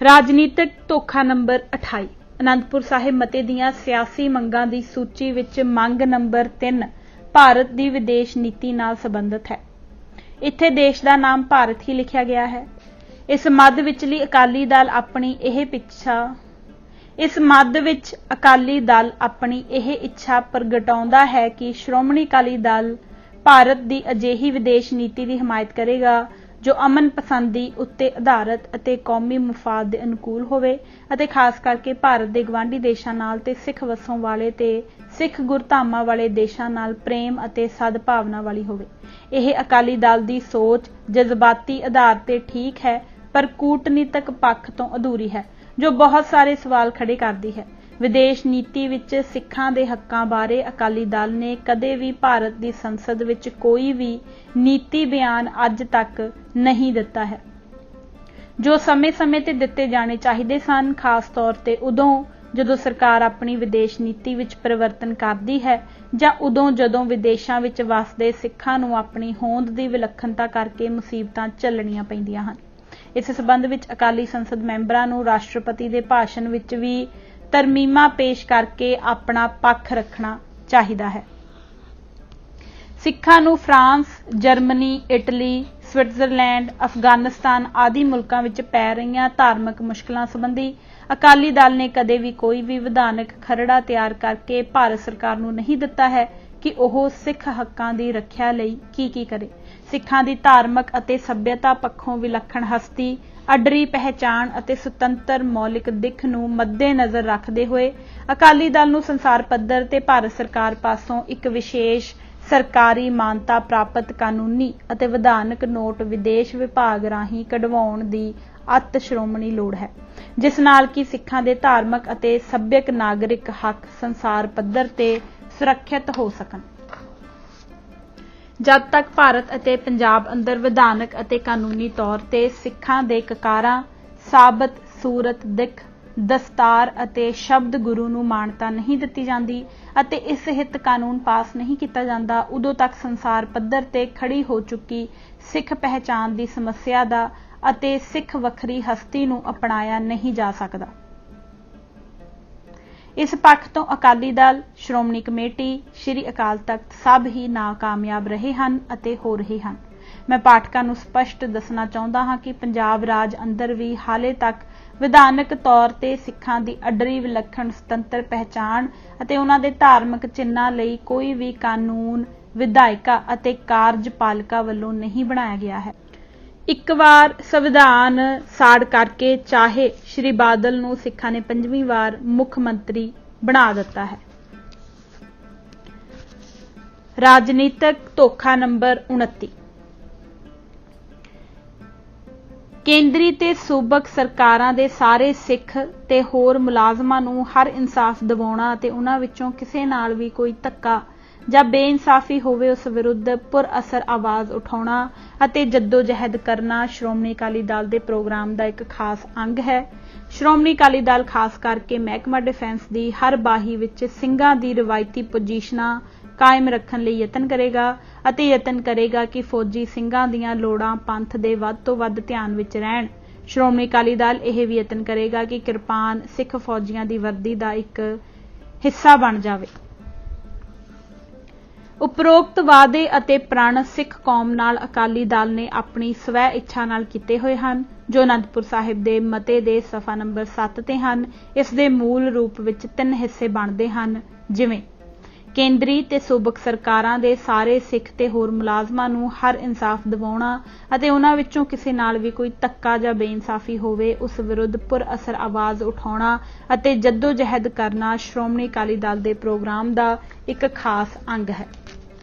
ਰਾਜਨੀਤਿਕ ਧੋਖਾ ਨੰਬਰ 28 ਅਨੰਦਪੁਰ ਸਾਹਿਬ ਮਤੇ ਦੀਆਂ ਸਿਆਸੀ ਮੰਗਾਂ ਦੀ ਸੂਚੀ ਵਿੱਚ ਮੰਗ ਨੰਬਰ 3 ਭਾਰਤ ਦੀ ਵਿਦੇਸ਼ ਨੀਤੀ ਨਾਲ ਸੰਬੰਧਿਤ ਹੈ। ਇੱਥੇ ਦੇਸ਼ ਦਾ ਨਾਮ ਭਾਰਤ ਹੀ ਲਿਖਿਆ ਗਿਆ ਹੈ। ਇਸ ਮੱਦ ਵਿਚਲੀ ਅਕਾਲੀ ਦਲ ਆਪਣੀ ਇਹ ਇੱਛਾ ਪ੍ਰਗਟਾਉਂਦਾ ਹੈ ਕਿ ਸ਼੍ਰੋਮਣੀ ਅਕਾਲੀ ਦਲ ਭਾਰਤ ਦੀ ਅਜਿਹੀ ਵਿਦੇਸ਼ ਨੀਤੀ ਦੀ ਹਮਾਇਤ ਕਰੇਗਾ ਜੋ ਅਮਨ ਪਸੰਦੀ ਉੱਤੇ ਆਧਾਰਿਤ ਅਤੇ ਕੌਮੀ ਮਫਾਦ ਦੇ ਅਨੁਕੂਲ ਹੋਵੇ ਅਤੇ ਖਾਸ ਕਰਕੇ ਭਾਰਤ ਦੇ ਗਵਾਂਢੀ ਦੇਸ਼ਾਂ ਨਾਲ ਤੇ ਸਿੱਖ ਵਸੋਂ ਵਾਲੇ ਤੇ ਸਿੱਖ ਗੁਰਧਾਮਾਂ ਵਾਲੇ ਦੇਸ਼ਾਂ ਨਾਲ ਪ੍ਰੇਮ ਅਤੇ ਸਦਭਾਵਨਾ ਵਾਲੀ ਹੋਵੇ। ਇਹ ਅਕਾਲੀ ਦਲ ਦੀ ਸੋਚ ਜਜ਼ਬਾਤੀ ਆਧਾਰ ਤੇ ਠੀਕ ਹੈ, ਪਰ ਕੂਟਨੀਤਕ ਪੱਖ ਤੋਂ ਅਧੂਰੀ ਹੈ, ਜੋ ਬਹੁਤ ਸਾਰੇ ਸਵਾਲ ਖੜੇ ਕਰਦੀ ਹੈ। ਵਿਦੇਸ਼ ਨੀਤੀ ਵਿੱਚ ਸਿੱਖਾਂ ਦੇ ਹੱਕਾਂ ਬਾਰੇ ਅਕਾਲੀ ਦਲ ਨੇ ਕਦੇ ਵੀ ਭਾਰਤ ਦੀ ਸੰਸਦ ਵਿੱਚ ਕੋਈ ਵੀ ਨੀਤੀ ਬਿਆਨ ਅੱਜ ਤੱਕ ਨਹੀਂ ਦਿੱਤਾ ਹੈ, ਜੋ ਸਮੇਂ-ਸਮੇਂ ਤੇ ਦਿੱਤੇ ਜਾਣੇ ਚਾਹੀਦੇ ਸਨ, ਖਾਸ ਤੌਰ ਤੇ ਉਦੋਂ ਜਦੋਂ ਸਰਕਾਰ ਆਪਣੀ ਵਿਦੇਸ਼ ਨੀਤੀ ਵਿੱਚ ਪਰਿਵਰਤਨ ਕਰਦੀ ਹੈ ਜਾਂ ਉਦੋਂ ਜਦੋਂ ਵਿਦੇਸ਼ਾਂ ਵਿੱਚ ਵਸਦੇ ਸਿੱਖਾਂ ਨੂੰ ਆਪਣੀ ਹੋਂਦ ਦੀ ਵਿਲੱਖਣਤਾ ਕਰਕੇ ਮੁਸੀਬਤਾਂ ਝੱਲਣੀਆਂ ਪੈਂਦੀਆਂ ਹਨ। ਇਸ ਸਬੰਧ ਵਿੱਚ ਅਕਾਲੀ ਸੰਸਦ ਮੈਂਬਰਾਂ ਨੂੰ ਰਾਸ਼ਟਰਪਤੀ ਦੇ ਭਾਸ਼ਣ ਵਿੱਚ ਵੀ ਤਰਮੀਮਾਂ ਪੇਸ਼ ਕਰਕੇ ਆਪਣਾ ਪੱਖ ਰੱਖਣਾ ਚਾਹੀਦਾ ਹੈ। ਸਿੱਖਾਂ ਨੂੰ France, Germany, Italy, Switzerland, Afghanistan ਆਦਿ ਮੁਲਕਾਂ ਵਿੱਚ ਪੈ ਰਹੀਆਂ ਧਾਰਮਿਕ ਮੁਸ਼ਕਲਾਂ ਸੰਬੰਧੀ ਅਕਾਲੀ ਦਲ ਨੇ ਕਦੇ ਵੀ ਕੋਈ ਵੀ ਵਿਧਾਨਕ ਖਰੜਾ ਤਿਆਰ ਕਰਕੇ ਭਾਰਤ ਸਰਕਾਰ ਨੂੰ ਨਹੀਂ ਦਿੱਤਾ ਹੈ ਕਿ ਉਹ ਸਿੱਖ ਹੱਕਾਂ ਦੀ ਰੱਖਿਆ ਲਈ ਕੀ ਕਰੇ। ਸਿੱਖਾਂ ਦੀ ਧਾਰਮਿਕ ਅਤੇ ਸੱਭਿਅਤਾ ਪੱਖੋਂ ਵਿਲੱਖਣ ਹਸਤੀ, ਅੱਡਰੀ ਪਹਿਚਾਣ ਅਤੇ ਸੁਤੰਤਰ ਮੌਲਿਕ ਦਿੱਖ ਨੂੰ ਮੱਦੇਨਜ਼ਰ ਰੱਖਦੇ ਹੋਏ ਅਕਾਲੀ ਦਲ ਨੂੰ ਸੰਸਾਰ ਪੱਧਰ ਤੇ ਭਾਰਤ ਸਰਕਾਰ ਪਾਸੋਂ ਇੱਕ ਵਿਸ਼ੇਸ਼ ਸਰਕਾਰੀ ਮਾਨਤਾ ਪ੍ਰਾਪਤ ਕਾਨੂੰਨੀ ਅਤੇ ਵਿਧਾਨਕ ਨੋਟ ਵਿਦੇਸ਼ ਵਿਭਾਗ ਰਾਹੀਂ ਕਢਵਾਉਣ ਦੀ ਅਤਿ ਸ਼੍ਰੋਮਣੀ ਲੋੜ ਹੈ, ਜਿਸ ਨਾਲ ਕਿ ਸਿੱਖਾਂ ਦੇ ਧਾਰਮਿਕ ਅਤੇ ਸੱਭਿਅਕ ਨਾਗਰਿਕ ਹੱਕ ਸੰਸਾਰ ਪੱਧਰ ਤੇ ਸੁਰੱਖਿਅਤ ਹੋ ਸਕਣ। ਜਦ ਤੱਕ ਭਾਰਤ ਅਤੇ ਪੰਜਾਬ ਅੰਦਰ ਵਿਧਾਨਕ ਅਤੇ ਕਾਨੂੰਨੀ ਤੌਰ ਤੇ ਸਿੱਖਾਂ ਦੇ ਕਕਾਰਾਂ, ਸਾਬਤ ਸੂਰਤ ਦਿੱਖ, ਦਸਤਾਰ ਅਤੇ ਸ਼ਬਦ ਗੁਰੂ ਨੂੰ ਮਾਨਤਾ ਨਹੀਂ ਦਿੱਤੀ ਜਾਂਦੀ ਅਤੇ ਇਸ ਹਿੱਤ ਕਾਨੂੰਨ ਪਾਸ ਨਹੀਂ ਕੀਤਾ ਜਾਂਦਾ, ਉਦੋਂ ਤੱਕ ਸੰਸਾਰ ਪੱਧਰ ਤੇ ਖੜੀ ਹੋ ਚੁੱਕੀ ਸਿੱਖ ਪਹਿਚਾਣ ਦੀ ਸਮੱਸਿਆ ਦਾ ਅਤੇ ਸਿੱਖ ਵੱਖਰੀ ਹਸਤੀ ਨੂੰ ਅਪਣਾਇਆ ਨਹੀਂ ਜਾ ਸਕਦਾ। ਇਸ ਪੱਖ ਤੋਂ ਅਕਾਲੀ ਦਲ, ਸ਼੍ਰੋਮਣੀ ਕਮੇਟੀ, ਸ਼੍ਰੀ ਅਕਾਲ ਤਖਤ ਸਭ ਹੀ ਨਾਕਾਮਯਾਬ ਰਹੇ ਹਨ ਅਤੇ ਹੋ ਰਹੇ ਹਨ। ਮੈਂ ਪਾਠਕਾਂ ਨੂੰ ਸਪਸ਼ਟ ਦੱਸਣਾ ਚਾਹੁੰਦਾ ਹਾਂ ਕਿ ਪੰਜਾਬ ਰਾਜ ਅੰਦਰ ਵੀ ਹਾਲੇ ਤੱਕ ਵਿਧਾਨਕ ਤੌਰ ਤੇ ਸਿੱਖਾਂ ਦੀ ਅੱਡਰੀ ਵਿਲੱਖਣ ਸੁਤੰਤਰ ਪਹਿਚਾਣ ਅਤੇ ਉਹਨਾਂ ਦੇ ਧਾਰਮਿਕ ਚਿੰਨ੍ਹਾਂ ਲਈ ਕੋਈ ਵੀ ਕਾਨੂੰਨ ਵਿਧਾਇਕਾ ਅਤੇ ਕਾਰਜਪਾਲਿਕਾ ਵੱਲੋਂ ਨਹੀਂ ਬਣਾਇਆ ਗਿਆ ਹੈ। ਇੱਕ ਵਾਰ ਸੰਵਿਧਾਨ ਸਾੜ ਕਰਕੇ ਚਾਹੇ ਸ਼੍ਰੀ ਬਾਦਲ ਨੂੰ ਸਿੱਖਾਂ ਨੇ 5ਵੀਂ ਵਾਰ ਮੁੱਖ ਮੰਤਰੀ ਬਣਾ ਦਿੱਤਾ ਹੈ। ਰਾਜਨੀਤਿਕ ਧੋਖਾ ਨੰਬਰ 29। ਕੇਂਦਰੀ ਤੇ ਸੂਬਕ ਸਰਕਾਰਾਂ ਦੇ ਸਾਰੇ ਸਿੱਖ ਤੇ ਹੋਰ ਮੁਲਾਜ਼ਮਾਂ ਨੂੰ ਹਰ ਇਨਸਾਫ ਦਿਵਾਉਣਾ ਅਤੇ ਉਹਨਾਂ ਵਿੱਚੋਂ ਕਿਸੇ ਨਾਲ ਵੀ ਕੋਈ ਧੱਕਾ ਜਾਂ ਬੇਇਨਸਾਫੀ ਹੋਵੇ ਉਸ ਵਿਰੁੱਧ ਪੁਰ ਅਸਰ ਆਵਾਜ਼ ਉਠਾਉਣਾ ਅਤੇ ਜੱਦੋ-ਜਹਿਦ ਕਰਨਾ ਸ਼੍ਰੋਮਣੀ ਅਕਾਲੀ ਦਲ ਦੇ ਪ੍ਰੋਗਰਾਮ ਦਾ ਇੱਕ ਖਾਸ ਅੰਗ ਹੈ। ਸ਼੍ਰੋਮਣੀ ਅਕਾਲੀ ਦਲ ਖਾਸ ਕਰਕੇ ਮਹਿਕਮਾ ਡਿਫੈਂਸ ਦੀ ਹਰ ਬਾਹੀ ਵਿੱਚ ਸਿੰਘਾਂ ਦੀ ਰਵਾਇਤੀ ਪੋਜੀਸ਼ਨਾਂ ਕਾਇਮ ਰੱਖਣ ਲਈ ਯਤਨ ਕਰੇਗਾ ਅਤੇ ਯਤਨ ਕਰੇਗਾ ਕਿ ਫੌਜੀ ਸਿੰਘਾਂ ਦੀਆਂ ਲੋੜਾਂ ਪੰਥ ਦੇ ਵੱਧ ਤੋਂ ਵੱਧ ਧਿਆਨ ਵਿੱਚ ਰਹਿਣ। ਸ਼੍ਰੋਮਣੀ ਅਕਾਲੀ ਦਲ ਇਹ ਵੀ ਯਤਨ ਕਰੇਗਾ ਕਿ ਕਿਰਪਾਨ ਸਿੱਖ ਫੌਜੀਆਂ ਦੀ ਵਰਦੀ ਦਾ ਇੱਕ ਹਿੱਸਾ ਬਣ ਜਾਵੇ। ਉਪਰੋਕਤ ਵਾਅਦੇ ਅਤੇ ਪ੍ਰਣ ਸਿੱਖ ਕੌਮ ਨਾਲ ਅਕਾਲੀ ਦਲ ਨੇ ਆਪਣੀ ਸਵੈ ਇੱਛਾ ਨਾਲ ਕੀਤੇ ਹੋਏ ਹਨ, ਜੋ ਅਨੰਦਪੁਰ ਸਾਹਿਬ ਦੇ ਮਤੇ ਦੇ ਸਫਾ ਨੰਬਰ 7 ਤੇ ਹਨ। ਇਸ ਦੇ ਮੂਲ ਰੂਪ ਵਿੱਚ 3 ਹਿੱਸੇ ਬਣਦੇ ਹਨ, ਜਿਵੇਂ ਕੇਂਦਰੀ ਤੇ ਸੂਬਕ ਸਰਕਾਰਾਂ ਦੇ ਸਾਰੇ ਸਿੱਖ ਤੇ ਹੋਰ ਮੁਲਾਜ਼ਮਾਂ ਨੂੰ ਹਰ ਇਨਸਾਫ ਦਿਵਾਉਣਾ ਅਤੇ ਉਹਨਾਂ ਵਿੱਚੋਂ ਕਿਸੇ ਨਾਲ ਵੀ ਕੋਈ ਧੱਕਾ ਜਾਂ ਬੇਇਨਸਾਫੀ ਹੋਵੇ ਉਸ ਵਿਰੁੱਧ ਪੁਰ ਅਸਰ ਆਵਾਜ਼ ਉਠਾਉਣਾ ਅਤੇ ਜੱਦੋ-ਜਹਿਦ ਕਰਨਾ ਸ਼੍ਰੋਮਣੀ ਅਕਾਲੀ ਦਲ ਦੇ ਪ੍ਰੋਗਰਾਮ ਦਾ ਇੱਕ ਖਾਸ ਅੰਗ ਹੈ।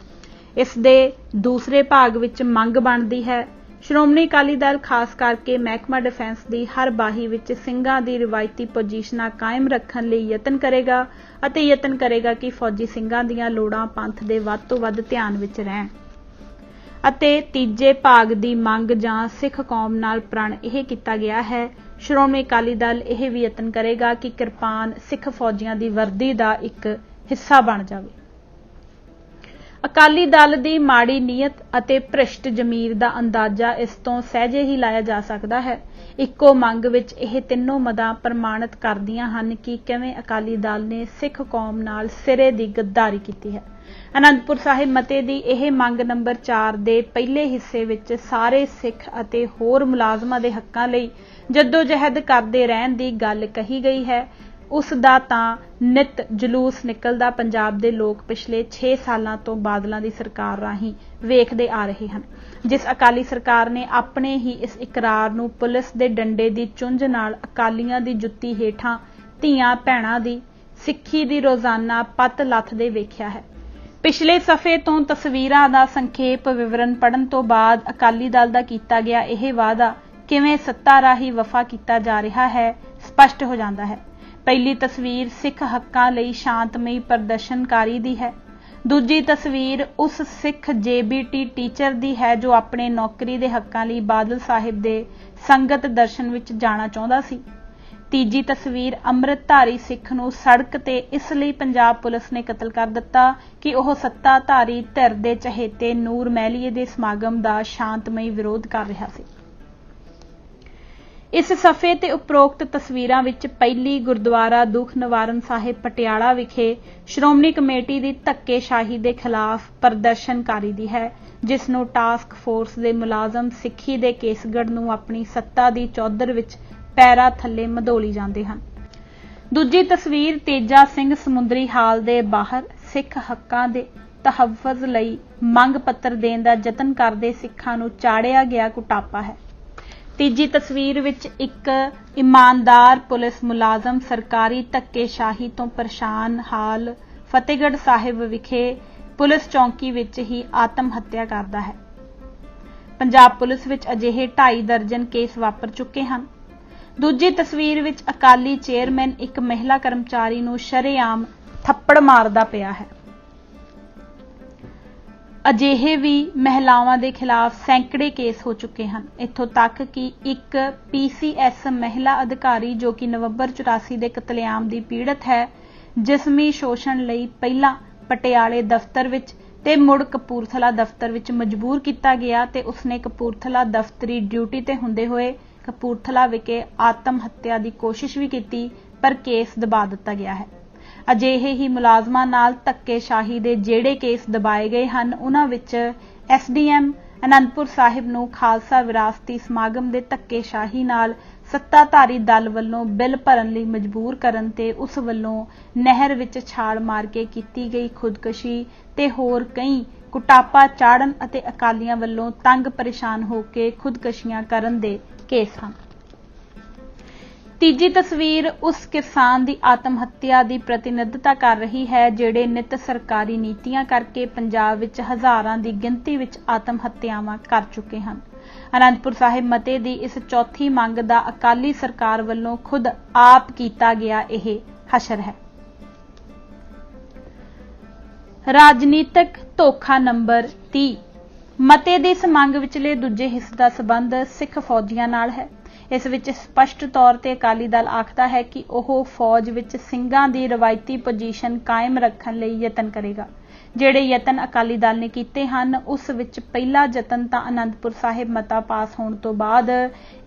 ਇਸ ਦੇ ਦੂਸਰੇ ਭਾਗ ਵਿੱਚ ਮੰਗ ਬਣਦੀ ਹੈ, ਸ਼੍ਰੋਮਣੀ ਅਕਾਲੀ ਦਲ ਖਾਸ ਕਰਕੇ ਮਹਿਕਮਾ ਡਿਫੈਂਸ ਦੀ ਹਰ ਬਾਹੀ ਵਿੱਚ ਸਿੰਘਾਂ ਦੀ ਰਵਾਇਤੀ ਪੋਜੀਸ਼ਨਾਂ ਕਾਇਮ ਰੱਖਣ ਲਈ ਯਤਨ ਕਰੇਗਾ ਅਤੇ ਯਤਨ ਕਰੇਗਾ ਕਿ ਫੌਜੀ ਸਿੰਘਾਂ ਦੀਆਂ ਲੋੜਾਂ ਪੰਥ ਦੇ ਵੱਧ ਤੋਂ ਵੱਧ ਧਿਆਨ ਵਿੱਚ ਰਹਿਣ। ਅਤੇ ਤੀਜੇ ਭਾਗ ਦੀ ਮੰਗ ਜਾਂ ਸਿੱਖ ਕੌਮ ਨਾਲ ਪ੍ਰਣ ਇਹ ਕੀਤਾ ਗਿਆ ਹੈ, ਸ਼੍ਰੋਮਣੀ ਅਕਾਲੀ ਦਲ ਇਹ ਵੀ ਯਤਨ ਕਰੇਗਾ ਕਿ ਕਿਰਪਾਨ ਸਿੱਖ ਫੌਜੀਆਂ ਦੀ ਵਰਦੀ ਦਾ ਇੱਕ ਹਿੱਸਾ ਬਣ ਜਾਵੇ। ਅਕਾਲੀ ਦਲ ਦੀ ਮਾੜੀ ਨੀਅਤ ਅਤੇ ਭ੍ਰਿਸ਼ਟ ਜ਼ਮੀਰ ਦਾ ਅੰਦਾਜ਼ਾ ਇਸ ਤੋਂ ਸਹਿਜੇ ਹੀ ਲਾਇਆ ਜਾ ਸਕਦਾ ਹੈ। ਇੱਕੋ ਮੰਗ ਵਿੱਚ ਇਹ ਤਿੰਨੋਂ ਮਦਾਂ ਪ੍ਰਮਾਣਿਤ ਕਰਦੀਆਂ ਹਨ ਕਿ ਕਿਵੇਂ ਅਕਾਲੀ ਦਲ ਨੇ ਸਿੱਖ ਕੌਮ ਨਾਲ ਸਿਰੇ ਦੀ ਗੱਦਾਰੀ ਕੀਤੀ ਹੈ। ਅਨੰਦਪੁਰ ਸਾਹਿਬ ਮਤੇ ਦੀ ਇਹ ਮੰਗ ਨੰਬਰ 4 ਦੇ ਪਹਿਲੇ ਹਿੱਸੇ ਵਿੱਚ ਸਾਰੇ ਸਿੱਖ ਅਤੇ ਹੋਰ ਮੁਲਾਜ਼ਮਾਂ ਦੇ ਹੱਕਾਂ ਲਈ ਜੱਦੋ-ਜਹਿਦ ਕਰਦੇ ਰਹਿਣ ਦੀ ਗੱਲ ਕਹੀ ਗਈ ਹੈ। ਉਸ ਦਾ ਤਾਂ ਨਿਤ ਜਲੂਸ ਨਿਕਲਦਾ ਪੰਜਾਬ ਦੇ ਲੋਕ ਪਿਛਲੇ 6 ਸਾਲਾਂ ਤੋਂ ਬਾਦਲਾਂ ਦੀ ਸਰਕਾਰ ਰਾਹੀਂ ਵੇਖਦੇ ਆ ਰਹੇ ਹਨ, ਜਿਸ ਅਕਾਲੀ ਸਰਕਾਰ ਨੇ ਆਪਣੇ ਹੀ ਇਸ ਇਕਰਾਰ ਨੂੰ ਪੁਲਿਸ ਦੇ ਡੰਡੇ ਦੀ ਚੁੰਝ ਨਾਲ ਅਕਾਲੀਆਂ ਦੀ ਜੁੱਤੀ ਹੇਠਾਂ ਧੀਆਂ ਭੈਣਾਂ ਦੀ ਸਿੱਖੀ ਦੀ ਰੋਜ਼ਾਨਾ ਪੱਤ ਲੱਥਦੇ ਵੇਖਿਆ ਹੈ। ਪਿਛਲੇ ਸਫ਼ੇ ਤੋਂ ਤਸਵੀਰਾਂ ਦਾ ਸੰਖੇਪ ਵਿਵਰਣ ਪੜ੍ਹਨ ਤੋਂ ਬਾਅਦ ਅਕਾਲੀ ਦਲ ਦਾ ਕੀਤਾ ਗਿਆ ਇਹ ਵਾਅਦਾ ਕਿਵੇਂ ਸੱਤਾ ਰਾਹੀਂ ਵਫਾ ਕੀਤਾ ਜਾ ਰਿਹਾ ਹੈ ਸਪਸ਼ਟ ਹੋ ਜਾਂਦਾ ਹੈ। ਪਹਿਲੀ ਤਸਵੀਰ ਸਿੱਖ ਹੱਕਾਂ ਲਈ ਸ਼ਾਂਤਮਈ ਪ੍ਰਦਰਸ਼ਨਕਾਰੀ ਦੀ ਹੈ। ਦੂਜੀ ਤਸਵੀਰ ਉਸ ਸਿੱਖ JBT ਟੀਚਰ ਦੀ ਹੈ ਜੋ ਆਪਣੇ ਨੌਕਰੀ ਦੇ ਹੱਕਾਂ ਲਈ ਬਾਦਲ ਸਾਹਿਬ ਦੇ ਸੰਗਤ ਦਰਸ਼ਨ ਵਿੱਚ ਜਾਣਾ ਚਾਹੁੰਦਾ ਸੀ। ਤੀਜੀ ਤਸਵੀਰ ਅੰਮ੍ਰਿਤਧਾਰੀ ਸਿੱਖ ਨੂੰ ਸੜਕ ਤੇ ਇਸ ਲਈ ਪੰਜਾਬ ਪੁਲਿਸ ਨੇ ਕਤਲ ਕਰ ਦਿੱਤਾ ਕਿ ਉਹ ਸੱਤਾਧਾਰੀ ਧਿਰ ਦੇ ਚਹੇਤੇ ਨੂਰ ਮਹਿਲੀਏ ਦੇ ਸਮਾਗਮ ਦਾ ਸ਼ਾਂਤਮਈ ਵਿਰੋਧ ਕਰ ਰਿਹਾ ਸੀ। ਇਸ ਸਫ਼ੇ ਤੇ ਉਪਰੋਕਤ ਤਸਵੀਰਾਂ ਵਿੱਚ ਪਹਿਲੀ ਗੁਰਦੁਆਰਾ ਦੁੱਖ ਨਿਵਾਰਨ ਸਾਹਿਬ ਪਟਿਆਲਾ ਵਿਖੇ ਸ਼੍ਰੋਮਣੀ ਕਮੇਟੀ ਦੀ ਧੱਕੇਸ਼ਾਹੀ ਦੇ ਖਿਲਾਫ ਪ੍ਰਦਰਸ਼ਨਕਾਰੀ ਦੀ ਹੈ, ਜਿਸ ਨੂੰ ਟਾਸਕ ਫੋਰਸ ਦੇ ਮੁਲਾਜ਼ਮ ਸਿੱਖੀ ਦੇ ਕੇਸਗੜ੍ਹ ਨੂੰ ਆਪਣੀ ਸੱਤਾ ਦੀ ਚੌਧਰ ਵਿੱਚ ਪੈਰਾਂ ਥੱਲੇ ਮਧੋਲੀ ਜਾਂਦੇ ਹਨ। ਦੂਜੀ ਤਸਵੀਰ ਤੇਜਾ ਸਿੰਘ ਸਮੁੰਦਰੀ ਹਾਲ ਦੇ ਬਾਹਰ ਸਿੱਖ ਹੱਕਾਂ ਦੇ ਤਹੱਫੁਜ਼ ਲਈ ਮੰਗ ਪੱਤਰ ਦੇਣ ਦਾ ਯਤਨ ਕਰਦੇ ਸਿੱਖਾਂ ਨੂੰ ਚਾੜਿਆ ਗਿਆ ਕੁਟਾਪਾ ਹੈ। ਤੀਜੀ ਤਸਵੀਰ ਵਿੱਚ ਇੱਕ ਇਮਾਨਦਾਰ ਪੁਲਿਸ ਮੁਲਾਜ਼ਮ ਸਰਕਾਰੀ ਧੱਕੇਸ਼ਾਹੀ ਤੋਂ ਪਰੇਸ਼ਾਨ ਹਾਲ ਫਤਿਹਗੜ੍ਹ ਸਾਹਿਬ ਵਿਖੇ ਪੁਲਿਸ ਚੌਂਕੀ ਵਿੱਚ ਹੀ ਆਤਮ ਹੱਤਿਆ ਕਰਦਾ ਹੈ। ਪੰਜਾਬ ਪੁਲਿਸ ਵਿੱਚ ਅਜਿਹੇ 2.5 ਦਰਜਨ ਕੇਸ ਵਾਪਰ ਚੁੱਕੇ ਹਨ। ਦੂਜੀ ਤਸਵੀਰ ਵਿੱਚ ਅਕਾਲੀ ਚੇਅਰਮੈਨ ਇੱਕ ਮਹਿਲਾ ਕਰਮਚਾਰੀ ਨੂੰ ਸ਼ਰੇਆਮ ਥੱਪੜ ਮਾਰਦਾ ਪਿਆ ਹੈ। ਅਜਿਹੇ ਵੀ ਮਹਿਲਾਵਾਂ ਦੇ ਖਿਲਾਫ ਸੈਂਕੜੇ ਕੇਸ ਹੋ ਚੁੱਕੇ ਹਨ, ਇੱਥੋਂ ਤੱਕ ਕਿ ਇੱਕ PCS ਮਹਿਲਾ ਅਧਿਕਾਰੀ ਜੋ ਕਿ ਨਵੰਬਰ 84 ਦੇ ਕਤਲੇਆਮ ਦੀ ਪੀੜਤ ਹੈ, ਜਿਸਮੀ ਸ਼ੋਸ਼ਣ ਲਈ ਪਹਿਲਾਂ ਪਟਿਆਲੇ ਦਫ਼ਤਰ ਵਿੱਚ ਤੇ ਮੁੜ ਕਪੂਰਥਲਾ ਦਫ਼ਤਰ ਵਿੱਚ ਮਜਬੂਰ ਕੀਤਾ ਗਿਆ ਤੇ ਉਸਨੇ ਕਪੂਰਥਲਾ ਦਫ਼ਤਰੀ ਡਿਊਟੀ ਤੇ ਹੁੰਦੇ ਹੋਏ ਕਪੂਰਥਲਾ ਵਿਖੇ ਆਤਮ ਹੱਤਿਆ ਦੀ ਕੋਸ਼ਿਸ਼ ਵੀ ਕੀਤੀ, ਪਰ ਕੇਸ ਦਬਾ ਦਿੱਤਾ ਗਿਆ ਹੈ। ਅਜਿਹੇ ਹੀ ਮੁਲਾਜ਼ਮਾਂ ਨਾਲ ਧੱਕੇਸ਼ਾਹੀ ਦੇ ਜਿਹੜੇ ਕੇਸ ਦਬਾਏ ਗਏ ਹਨ, ਉਹਨਾਂ ਵਿੱਚ SDM ਅਨੰਦਪੁਰ ਸਾਹਿਬ ਨੂੰ ਖਾਲਸਾ ਵਿਰਾਸਤੀ ਸਮਾਗਮ ਦੇ ਧੱਕੇਸ਼ਾਹੀ ਨਾਲ ਸੱਤਾਧਾਰੀ ਦਲ ਵੱਲੋਂ ਬਿੱਲ ਭਰਨ ਲਈ ਮਜਬੂਰ ਕਰਨ ਤੇ ਉਸ ਵੱਲੋਂ ਨਹਿਰ ਵਿੱਚ ਛਾਲ ਮਾਰ ਕੇ ਕੀਤੀ ਗਈ ਖੁਦਕੁਸ਼ੀ ਤੇ ਹੋਰ ਕਈ ਕੁਟਾਪਾ ਚਾੜਨ ਅਤੇ ਅਕਾਲੀਆਂ ਵੱਲੋਂ ਤੰਗ ਪਰੇਸ਼ਾਨ ਹੋ ਕੇ ਖੁਦਕੁਸ਼ੀਆਂ ਕਰਨ ਦੇ ਕੇਸ ਹਨ। ਤੀਜੀ ਤਸਵੀਰ ਉਸ ਕਿਸਾਨ ਦੀ ਆਤਮ ਹੱਤਿਆ ਦੀ ਪ੍ਰਤੀਨਿਧਤਾ ਕਰ ਰਹੀ ਹੈ ਜਿਹੜੇ ਨਿਤ ਸਰਕਾਰੀ ਨੀਤੀਆਂ ਕਰਕੇ ਪੰਜਾਬ ਵਿੱਚ ਹਜ਼ਾਰਾਂ ਦੀ ਗਿਣਤੀ ਵਿੱਚ ਆਤਮ ਹੱਤਿਆਵਾਂ ਕਰ ਚੁੱਕੇ ਹਨ। ਅਨੰਦਪੁਰ ਸਾਹਿਬ ਮਤੇ ਦੀ ਇਸ ਚੌਥੀ ਮੰਗ ਦਾ ਅਕਾਲੀ ਸਰਕਾਰ ਵੱਲੋਂ ਖੁਦ ਆਪ ਕੀਤਾ ਗਿਆ ਇਹ ਹਸ਼ਰ ਹੈ। ਰਾਜਨੀਤਿਕ ਧੋਖਾ ਨੰਬਰ 30 ਮਤੇ ਦੀ ਇਸ ਮੰਗ ਵਿਚਲੇ ਦੂਜੇ ਹਿੱਸੇ ਦਾ ਸਬੰਧ ਸਿੱਖ ਫੌਜੀਆਂ ਨਾਲ ਹੈ। ਇਸ ਵਿੱਚ ਸਪਸ਼ਟ ਤੌਰ ਤੇ ਅਕਾਲੀ ਦਲ ਆਖਦਾ ਹੈ ਕਿ ਉਹ ਫੌਜ ਵਿੱਚ ਸਿੰਘਾਂ ਦੀ ਰਵਾਇਤੀ ਪੋਜੀਸ਼ਨ ਕਾਇਮ ਰੱਖਣ ਲਈ ਯਤਨ ਕਰੇਗਾ। ਜਿਹੜੇ ਯਤਨ ਅਕਾਲੀ ਦਲ ਨੇ ਕੀਤੇ ਹਨ, ਉਸ ਵਿੱਚ ਪਹਿਲਾ ਯਤਨ ਤਾਂ ਅਨੰਦਪੁਰ ਸਾਹਿਬ ਮਤਾ ਪਾਸ ਹੋਣ ਤੋਂ ਬਾਅਦ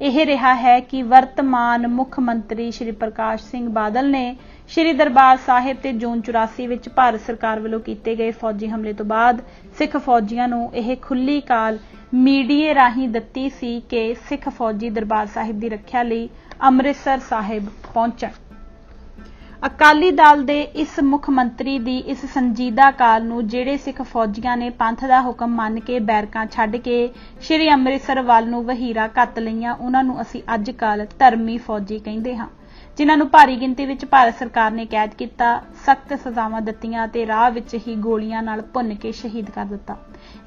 ਇਹ ਰਿਹਾ ਹੈ ਕਿ ਵਰਤਮਾਨ ਮੁੱਖ ਮੰਤਰੀ ਸ਼੍ਰੀ ਪ੍ਰਕਾਸ਼ ਸਿੰਘ ਬਾਦਲ ਨੇ ਸ਼੍ਰੀ ਦਰਬਾਰ ਸਾਹਿਬ ਤੇ ਜੂਨ 84 ਵਿੱਚ ਭਾਰਤ ਸਰਕਾਰ ਵੱਲੋਂ ਕੀਤੇ ਗਏ ਫੌਜੀ ਹਮਲੇ ਤੋਂ ਬਾਅਦ ਸਿੱਖ ਫੌਜੀਆਂ ਨੂੰ ਇਹ ਖੁੱਲ੍ਹੀ ਕਾਲ ਮੀਡੀਏ ਰਾਹੀਂ ਦਿੱਤੀ ਸੀ ਕਿ ਸਿੱਖ ਫੌਜੀ ਦਰਬਾਰ ਸਾਹਿਬ ਦੀ ਰੱਖਿਆ ਲਈ ਅੰਮ੍ਰਿਤਸਰ ਸਾਹਿਬ ਪਹੁੰਚਣ। ਅਕਾਲੀ ਦਲ ਦੇ ਇਸ ਮੁੱਖ ਮੰਤਰੀ ਦੀ ਇਸ ਸੰਜੀਦਾ ਕਾਲ ਨੂੰ ਜਿਹੜੇ ਸਿੱਖ ਫੌਜੀਆਂ ਨੇ ਪੰਥ ਦਾ ਹੁਕਮ ਮੰਨ ਕੇ ਬੈਰਕਾਂ ਛੱਡ ਕੇ ਸ਼੍ਰੀ ਅੰਮ੍ਰਿਤਸਰ ਵੱਲ ਨੂੰ ਵਹੀਰਾਂ ਘੱਤ ਲਈਆਂ, ਉਹਨਾਂ ਨੂੰ ਅਸੀਂ ਅੱਜ ਕੱਲ੍ਹ ਧਰਮੀ ਫੌਜੀ ਕਹਿੰਦੇ ਹਾਂ, ਜਿਨ੍ਹਾਂ ਨੂੰ ਭਾਰੀ ਗਿਣਤੀ ਵਿੱਚ ਭਾਰਤ ਸਰਕਾਰ ਨੇ ਕੈਦ ਕੀਤਾ, ਸਖਤ ਸਜ਼ਾਵਾਂ ਦਿੱਤੀਆਂ ਤੇ ਰਾਹ ਵਿੱਚ ਹੀ ਗੋਲੀਆਂ ਨਾਲ ਭੁੰਨ ਕੇ ਸ਼ਹੀਦ ਕਰ ਦਿੱਤਾ।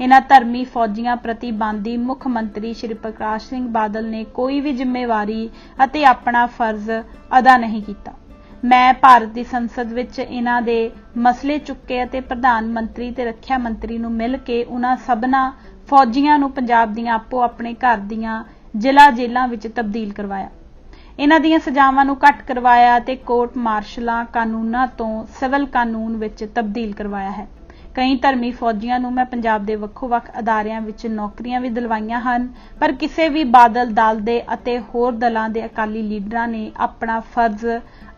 ਇਹਨਾਂ ਧਰਮੀ ਫੌਜੀਆਂ ਪ੍ਰਤੀ ਬਣਦੀ ਮੁੱਖ ਮੰਤਰੀ ਸ਼੍ਰੀ ਪ੍ਰਕਾਸ਼ ਸਿੰਘ ਬਾਦਲ ਨੇ ਕੋਈ ਵੀ ਜ਼ਿੰਮੇਵਾਰੀ ਅਤੇ ਆਪਣਾ ਫਰਜ਼ ਅਦਾ ਨਹੀਂ ਕੀਤਾ। ਮੈਂ ਭਾਰਤ ਦੀ ਸੰਸਦ ਵਿੱਚ ਇਹਨਾਂ ਦੇ ਮਸਲੇ ਚੁੱਕੇ ਅਤੇ ਪ੍ਰਧਾਨ ਮੰਤਰੀ ਤੇ ਰੱਖਿਆ ਮੰਤਰੀ ਨੂੰ ਮਿਲ ਕੇ ਉਹਨਾਂ ਸਭਨਾਂ ਫੌਜੀਆਂ ਨੂੰ ਪੰਜਾਬ ਦੀਆਂ ਆਪੋ ਆਪਣੇ ਘਰ ਦੀਆਂ ਜ਼ਿਲ੍ਹਾ ਜੇਲ੍ਹਾਂ ਵਿੱਚ ਤਬਦੀਲ ਕਰਵਾਇਆ। ਇਹਨਾਂ ਦੀਆਂ ਸਜ਼ਾਵਾਂ ਨੂੰ ਘੱਟ ਕਰਵਾਇਆ ਤੇ ਕੋਰਟ ਮਾਰਸ਼ਲਾਂ ਕਾਨੂੰਨਾਂ ਤੋਂ ਸਿਵਲ ਕਾਨੂੰਨ ਵਿੱਚ ਤਬਦੀਲ ਕਰਵਾਇਆ ਹੈ। ਕਈ ਧਰਮੀ ਫੌਜੀਆਂ ਨੂੰ ਮੈਂ ਪੰਜਾਬ ਦੇ ਵੱਖੋ-ਵੱਖ ਅਦਾਰਿਆਂ ਵਿੱਚ ਨੌਕਰੀਆਂ ਵੀ ਦਿਲਵਾਈਆਂ ਹਨ, ਪਰ ਕਿਸੇ ਵੀ ਬਾਦਲ ਦਲ ਦੇ ਅਤੇ ਹੋਰ ਦਲਾਂ ਦੇ ਅਕਾਲੀ ਲੀਡਰਾਂ ਨੇ ਆਪਣਾ ਫਰਜ਼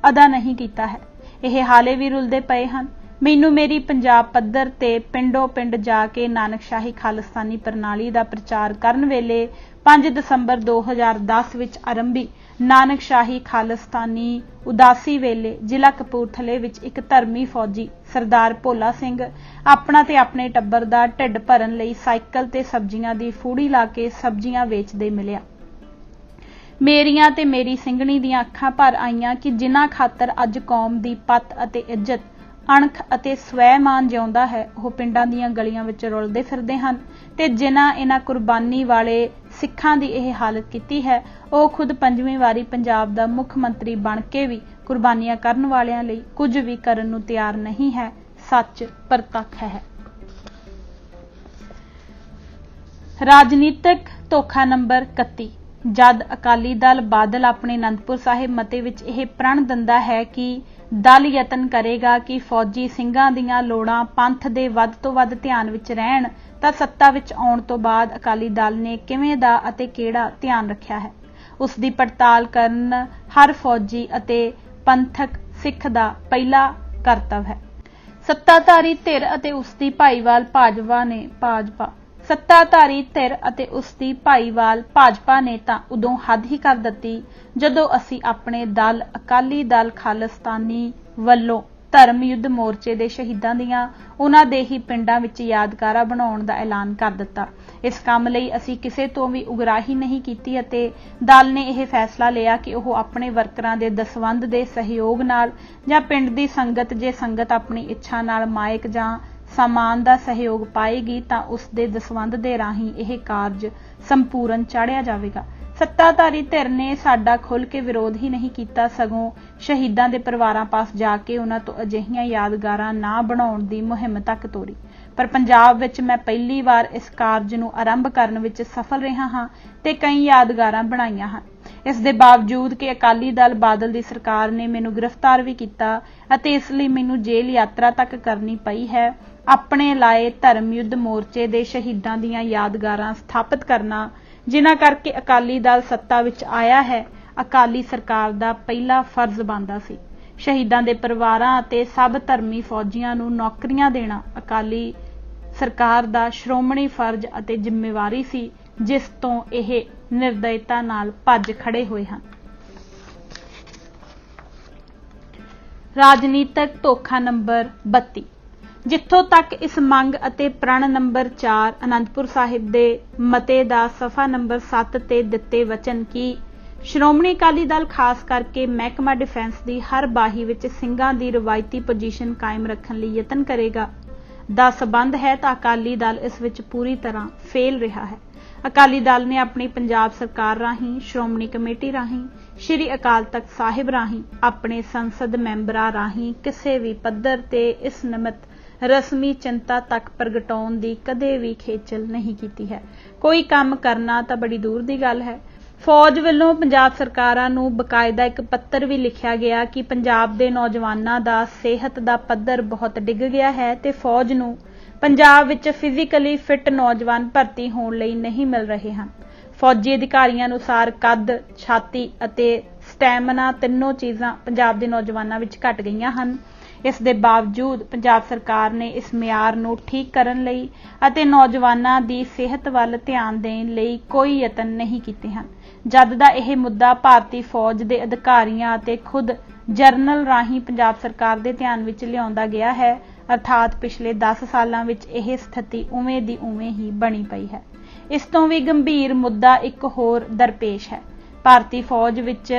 ਅਦਾ ਨਹੀਂ ਕੀਤਾ ਹੈ। ਇਹ ਹਾਲੇ ਵੀ ਰੁਲਦੇ ਪਏ ਹਨ। ਮੈਨੂੰ ਮੇਰੀ ਪੰਜਾਬ ਪੱਧਰ ਤੇ ਪਿੰਡੋਂ ਪਿੰਡ ਜਾ ਕੇ ਨਾਨਕਸ਼ਾਹੀ ਖਾਲਿਸਤਾਨੀ ਪ੍ਰਣਾਲੀ ਦਾ ਪ੍ਰਚਾਰ ਕਰਨ ਵੇਲੇ 5 ਦਸੰਬਰ 2010 ਵਿੱਚ ਆਰੰਭੀ ਨਾਨਕਸ਼ਾਹੀ ਖਾਲਿਸਤਾਨੀ ਉਦਾਸੀ ਵੇਲੇ ਜ਼ਿਲ੍ਹਾ ਕਪੂਰਥਲੇ ਵਿੱਚ ਇੱਕ ਧਰਮੀ ਫੌਜੀ ਸਰਦਾਰ ਭੋਲਾ ਸਿੰਘ ਆਪਣਾ ਤੇ ਆਪਣੇ ਟੱਬਰ ਦਾ ਢਿੱਡ ਭਰਨ ਲਈ ਸਾਈਕਲ ਤੇ ਸਬਜ਼ੀਆਂ ਦੀ ਫੂੜੀ ਲਾ ਕੇ ਸਬਜ਼ੀਆਂ ਵੇਚਦੇ ਮਿਲਿਆ। ਮੇਰੀਆਂ ਤੇ ਮੇਰੀ ਸਿੰਘਣੀ ਦੀਆਂ ਅੱਖਾਂ ਭਰ ਆਈਆਂ ਕਿ ਜਿਨ੍ਹਾਂ ਖਾਤਰ ਅੱਜ ਕੌਮ ਦੀ ਪੱਤ ਅਤੇ ਇੱਜ਼ਤ, ਅਣਖ ਅਤੇ ਸਵੈਮਾਨ ਜਿਉਂਦਾ ਹੈ, ਉਹ ਪਿੰਡਾਂ ਦੀਆਂ ਗਲੀਆਂ ਵਿੱਚ ਰੁਲਦੇ ਫਿਰਦੇ ਹਨ ਤੇ ਜਿਨ੍ਹਾਂ ਇਹਨਾਂ ਕੁਰਬਾਨੀ ਵਾਲੇ ਸਿੱਖਾਂ ਦੀ ਇਹ ਹਾਲਤ ਕੀਤੀ ਹੈ, ਉਹ ਖੁਦ 5ਵੀਂ ਵਾਰੀ ਪੰਜਾਬ ਦਾ ਮੁੱਖ ਮੰਤਰੀ ਬਣ ਕੇ ਵੀ ਕੁਰਬਾਨੀਆਂ ਕਰਨ ਵਾਲਿਆਂ ਲਈ ਕੁਝ ਵੀ ਕਰਨ ਨੂੰ ਤਿਆਰ ਨਹੀਂ ਹੈ। ਸੱਚ ਪ੍ਰਤੱਖ ਹੈ। ਰਾਜਨੀਤਿਕ ਧੋਖਾ ਨੰਬਰ 31। ਜਦ ਅਕਾਲੀ ਦਲ ਬਾਦਲ ਆਪਣੇ ਅਨੰਦਪੁਰ ਸਾਹਿਬ ਮਤੇ ਵਿੱਚ ਇਹ ਪ੍ਰਣ ਦਿੰਦਾ ਹੈ ਕਿ ਦਲ ਯਤਨ ਕਰੇਗਾ ਕਿ ਫੌਜੀ ਸਿੰਘਾਂ ਦੀਆਂ ਲੋੜਾਂ ਪੰਥ ਦੇ ਵੱਧ ਤੋਂ ਵੱਧ ਧਿਆਨ ਵਿੱਚ ਰਹਿਣ, ਤਾਂ ਸੱਤਾ ਵਿੱਚ ਆਉਣ ਤੋਂ ਬਾਅਦ ਅਕਾਲੀ ਦਲ ਨੇ ਕਿਵੇਂ ਦਾ ਅਤੇ ਕਿਹੜਾ ਧਿਆਨ ਰੱਖਿਆ ਹੈ, ਉਸ ਦੀ ਪੜਤਾਲ ਕਰਨ ਹਰ ਫੌਜੀ ਅਤੇ ਪੰਥਕ ਸਿੱਖ ਦਾ ਪਹਿਲਾ ਕਰਤੱਵ ਹੈ। ਸੱਤਾਧਾਰੀ ਧਿਰ ਅਤੇ ਉਸ ਦੀ ਭਾਈਵਾਲ ਭਾਜਪਾ ਨੇ ਤਾਂ ਉਦੋਂ ਹੱਦ ਹੀ ਕਰ ਦਿੱਤੀ ਜਦੋਂ ਅਸੀਂ ਆਪਣੇ ਦਲ ਅਕਾਲੀ ਦਲ ਖਾਲਿਸਤਾਨੀ ਵੱਲੋਂ ਧਰਮ ਯੁੱਧ ਮੋਰਚੇ ਦੇ ਸ਼ਹੀਦਾਂ ਦੀਆਂ ਉਹਨਾਂ ਦੇ ਹੀ ਪਿੰਡਾਂ ਵਿੱਚ ਯਾਦਗਾਰਾਂ ਬਣਾਉਣ ਦਾ ਐਲਾਨ ਕਰ ਦਿੱਤਾ। ਇਸ ਕੰਮ ਲਈ ਅਸੀਂ ਕਿਸੇ ਤੋਂ ਵੀ ਉਗਰਾਹੀ ਨਹੀਂ ਕੀਤੀ ਅਤੇ ਦਲ ਨੇ ਇਹ ਫੈਸਲਾ ਲਿਆ ਕਿ ਉਹ ਆਪਣੇ ਵਰਕਰਾਂ ਦੇ ਦਸਵੰਧ ਦੇ ਸਹਿਯੋਗ ਨਾਲ ਜਾਂ ਪਿੰਡ ਦੀ ਸੰਗਤ, ਜੇ ਸੰਗਤ ਆਪਣੀ ਇੱਛਾ ਨਾਲ ਮਾਇਕ ਜਾਂ ਸਾਮਾਨ ਦਾ ਸਹਿਯੋਗ ਪਾਏਗੀ ਤਾਂ ਉਸ ਦੇ ਦਸਵੰਧ ਦੇ ਰਾਹੀਂ ਇਹ ਕਾਰਜ ਸੰਪੂਰਨ ਚਾੜਿਆ ਜਾਵੇਗਾ। ਸੱਤਾਧਾਰੀ ਧਿਰ ਨੇ ਸਾਡਾ ਖੁੱਲ੍ਹ ਕੇ ਵਿਰੋਧ ਹੀ ਨਹੀਂ ਕੀਤਾ, ਸਗੋਂ ਸ਼ਹੀਦਾਂ ਦੇ ਪਰਿਵਾਰਾਂ ਪਾਸ ਜਾ ਕੇ ਉਹਨਾਂ ਤੋਂ ਅਜਿਹੀਆਂ ਯਾਦਗਾਰਾਂ ਨਾ ਬਣਾਉਣ ਦੀ ਮੁਹਿੰਮ ਤੱਕ ਤੋਰੀ। ਪਰ ਪੰਜਾਬ ਵਿੱਚ ਮੈਂ ਪਹਿਲੀ ਵਾਰ ਇਸ ਕਾਰਜ ਨੂੰ ਆਰੰਭ ਕਰਨ ਵਿੱਚ ਸਫਲ ਰਿਹਾ ਹਾਂ ਤੇ ਕਈ ਯਾਦਗਾਰਾਂ ਬਣਾਈਆਂ ਹਨ। ਇਸ ਦੇ ਬਾਵਜੂਦ ਕਿ ਅਕਾਲੀ ਦਲ ਬਾਦਲ ਦੀ ਸਰਕਾਰ ਨੇ ਮੈਨੂੰ ਗ੍ਰਿਫਤਾਰ ਵੀ ਕੀਤਾ ਅਤੇ ਇਸ ਲਈ ਮੈਨੂੰ ਜੇਲ੍ਹ ਯਾਤਰਾ ਤੱਕ ਕਰਨੀ ਪਈ ਹੈ, ਆਪਣੇ ਲਾਏ ਧਰਮ ਯੁੱਧ ਮੋਰਚੇ ਦੇ ਸ਼ਹੀਦਾਂ ਦੀਆਂ ਯਾਦਗਾਰਾਂ ਸਥਾਪਿਤ ਕਰਨਾ, ਜਿਨ੍ਹਾਂ ਕਰਕੇ ਅਕਾਲੀ ਦਲ ਸੱਤਾ ਵਿੱਚ ਆਇਆ ਹੈ, ਅਕਾਲੀ ਸਰਕਾਰ ਦਾ ਪਹਿਲਾ ਫਰਜ਼ ਬਣਦਾ ਸੀ। ਸ਼ਹੀਦਾਂ ਦੇ ਪਰਿਵਾਰਾਂ ਅਤੇ ਸਭ ਧਰਮੀ ਫੌਜੀਆਂ ਨੂੰ ਨੌਕਰੀਆਂ ਦੇਣਾ ਅਕਾਲੀ ਸਰਕਾਰ ਦਾ ਸ਼੍ਰੋਮਣੀ ਫਰਜ਼ ਅਤੇ ਜ਼ਿੰਮੇਵਾਰੀ ਸੀ, ਜਿਸ ਤੋਂ ਇਹ ਨਿਰਦਇਤਾ ਨਾਲ ਭੱਜ ਖੜੇ ਹੋਏ ਹਨ। ਰਾਜਨੀਤਿਕ ਧੋਖਾ ਨੰਬਰ 32। ਜਿੱਥੋਂ ਤੱਕ ਇਸ ਮੰਗ ਅਤੇ ਪ੍ਰਣ ਨੰਬਰ 4 ਅਨੰਦਪੁਰ ਸਾਹਿਬ ਦੇ ਮਤੇ ਦਾ ਸਫਾ ਨੰਬਰ 7 ਤੇ ਦਿੱਤੇ ਵਚਨ ਕਿ ਸ਼੍ਰੋਮਣੀ ਅਕਾਲੀ ਦਲ ਖਾਸ ਕਰਕੇ ਮਹਿਕਮਾ ਡਿਫੈਂਸ ਦੀ ਹਰ ਬਾਹੀ ਵਿੱਚ ਸਿੰਘਾਂ ਦੀ ਰਵਾਇਤੀ ਪੋਜੀਸ਼ਨ ਕਾਇਮ ਰੱਖਣ ਲਈ ਯਤਨ ਕਰੇਗਾ ਦਾ ਸਬੰਧ ਹੈ, ਤਾਂ ਅਕਾਲੀ ਦਲ ਇਸ ਵਿੱਚ ਪੂਰੀ ਤਰ੍ਹਾਂ ਫੇਲ ਰਿਹਾ ਹੈ। ਅਕਾਲੀ ਦਲ ਨੇ ਆਪਣੀ ਪੰਜਾਬ ਸਰਕਾਰ ਰਾਹੀਂ, ਸ਼੍ਰੋਮਣੀ ਕਮੇਟੀ ਰਾਹੀਂ, ਸ਼੍ਰੀ ਅਕਾਲ ਤਖਤ ਸਾਹਿਬ ਰਾਹੀਂ, ਆਪਣੇ ਸੰਸਦ ਮੈਂਬਰਾਂ ਰਾਹੀਂ ਕਿਸੇ ਵੀ ਪੱਧਰ ਤੇ ਇਸ ਨਿਮਤ ਰਸਮੀ ਚਿੰਤਾ ਤੱਕ ਪ੍ਰਗਟਾਉਣ ਦੀ ਕਦੇ ਵੀ ਖੇਚਲ ਨਹੀਂ ਕੀਤੀ ਹੈ। ਕੋਈ ਕੰਮ ਕਰਨਾ ਤਾਂ ਬੜੀ ਦੂਰ ਦੀ ਗੱਲ ਹੈ। ਫੌਜ ਵੱਲੋਂ ਪੰਜਾਬ ਸਰਕਾਰਾਂ ਨੂੰ ਬਕਾਇਦਾ ਇੱਕ ਪੱਤਰ ਵੀ ਲਿਖਿਆ ਗਿਆ ਕਿ ਪੰਜਾਬ ਦੇ ਨੌਜਵਾਨਾਂ ਦਾ ਸਿਹਤ ਦਾ ਪੱਧਰ ਬਹੁਤ ਡਿੱਗ ਗਿਆ ਹੈ ਤੇ ਫੌਜ ਨੂੰ ਪੰਜਾਬ ਵਿੱਚ ਫਿਜ਼ੀਕਲੀ ਫਿੱਟ ਨੌਜਵਾਨ ਭਰਤੀ ਹੋਣ ਲਈ ਨਹੀਂ ਮਿਲ ਰਹੇ ਹਨ। ਫੌਜੀ ਅਧਿਕਾਰੀਆਂ ਅਨੁਸਾਰ ਕੱਦ, ਛਾਤੀ ਅਤੇ ਸਟੈਮਿਨਾ ਤਿੰਨੋਂ ਚੀਜ਼ਾਂ ਪੰਜਾਬ ਦੇ ਨੌਜਵਾਨਾਂ ਵਿੱਚ ਘਟ ਗਈਆਂ ਹਨ। ਇਸ ਦੇ ਬਾਵਜੂਦ ਪੰਜਾਬ ਸਰਕਾਰ ਨੇ ਇਸ ਮਿਆਰ ਨੂੰ ਠੀਕ ਕਰਨ ਲਈ ਅਤੇ ਨੌਜਵਾਨਾਂ ਦੀ ਸਿਹਤ ਵੱਲ ਧਿਆਨ ਦੇਣ ਲਈ ਕੋਈ ਯਤਨ ਨਹੀਂ ਕੀਤੇ ਹਨ। ਜਦ ਦਾ ਇਹ ਮੁੱਦਾ ਭਾਰਤੀ ਫੌਜ ਦੇ ਅਧਿਕਾਰੀਆਂ ਅਤੇ ਖੁਦ ਜਰਨਲ ਰਾਹੀਂ ਪੰਜਾਬ ਸਰਕਾਰ ਦੇ ਧਿਆਨ ਵਿੱਚ ਲਿਆਉਂਦਾ ਗਿਆ ਹੈ, ਅਰਥਾਤ ਪਿਛਲੇ 10 ਸਾਲਾਂ ਵਿੱਚ ਇਹ ਸਥਿਤੀ ਉਵੇਂ ਦੀ ਉਵੇਂ ਹੀ ਬਣੀ ਪਈ ਹੈ। ਇਸ ਤੋਂ ਵੀ ਗੰਭੀਰ ਮੁੱਦਾ ਇੱਕ ਹੋਰ ਦਰਪੇਸ਼ ਹੈ। ਭਾਰਤੀ ਫੌਜ ਵਿੱਚ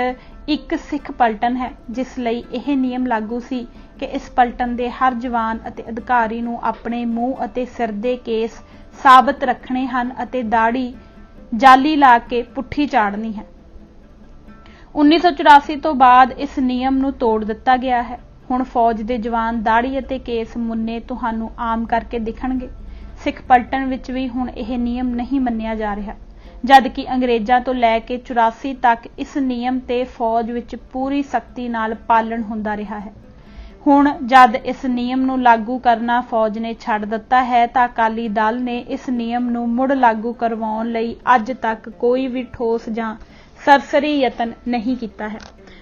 ਇੱਕ ਸਿੱਖ ਪਲਟਨ ਹੈ, ਜਿਸ ਲਈ ਇਹ ਨਿਯਮ ਲਾਗੂ ਸੀ ਕਿ ਇਸ ਪਲਟਨ ਦੇ ਹਰ ਜਵਾਨ ਅਤੇ ਅਧਿਕਾਰੀ ਨੂੰ ਆਪਣੇ ਮੂੰਹ ਅਤੇ ਸਿਰ ਦੇ ਕੇਸ ਸਾਬਤ ਰੱਖਣੇ ਹਨ ਅਤੇ ਦਾੜੀ ਜਾਲੀ ਲਾ ਕੇ ਪੁੱਠੀ ਚਾੜਨੀ ਹੈ। 1984 ਤੋਂ ਬਾਅਦ ਇਸ ਨਿਯਮ ਨੂੰ ਤੋੜ ਦਿੱਤਾ ਗਿਆ ਹੈ। ਹੁਣ ਫੌਜ ਦੇ ਜਵਾਨ ਦਾੜੀ ਅਤੇ ਕੇਸ ਮੁੰਨੇ ਤੁਹਾਨੂੰ ਆਮ ਕਰਕੇ ਦਿਖਣਗੇ। ਸਿੱਖ ਪਲਟਨ ਵਿੱਚ ਵੀ ਹੁਣ ਇਹ ਨਿਯਮ ਨਹੀਂ ਮੰਨਿਆ ਜਾ ਰਿਹਾ, ਜਦਕਿ ਅੰਗਰੇਜ਼ਾਂ ਤੋਂ ਲੈ ਕੇ 84 ਤੱਕ ਇਸ ਨਿਯਮ ਤੇ ਫੌਜ ਵਿੱਚ ਪੂਰੀ ਸਖਤੀ ਨਾਲ ਪਾਲਣ ਹੁੰਦਾ ਰਿਹਾ ਹੈ। ਹੁਣ ਜਦ ਇਸ ਨਿਯਮ ਨੂੰ ਲਾਗੂ ਕਰਨਾ ਫੌਜ ਨੇ ਛੱਡ ਦਿੱਤਾ ਹੈ, ਤਾਂ ਅਕਾਲੀ ਦਲ ਨੇ ਇਸ ਨਿਯਮ ਨੂੰ ਮੁੜ ਲਾਗੂ ਕਰਵਾਉਣ ਲਈ ਅੱਜ ਤੱਕ ਕੋਈ ਵੀ ਠੋਸ ਜਾਂ ਸਰਸਰੀ ਯਤਨ ਨਹੀਂ ਕੀਤਾ ਹੈ,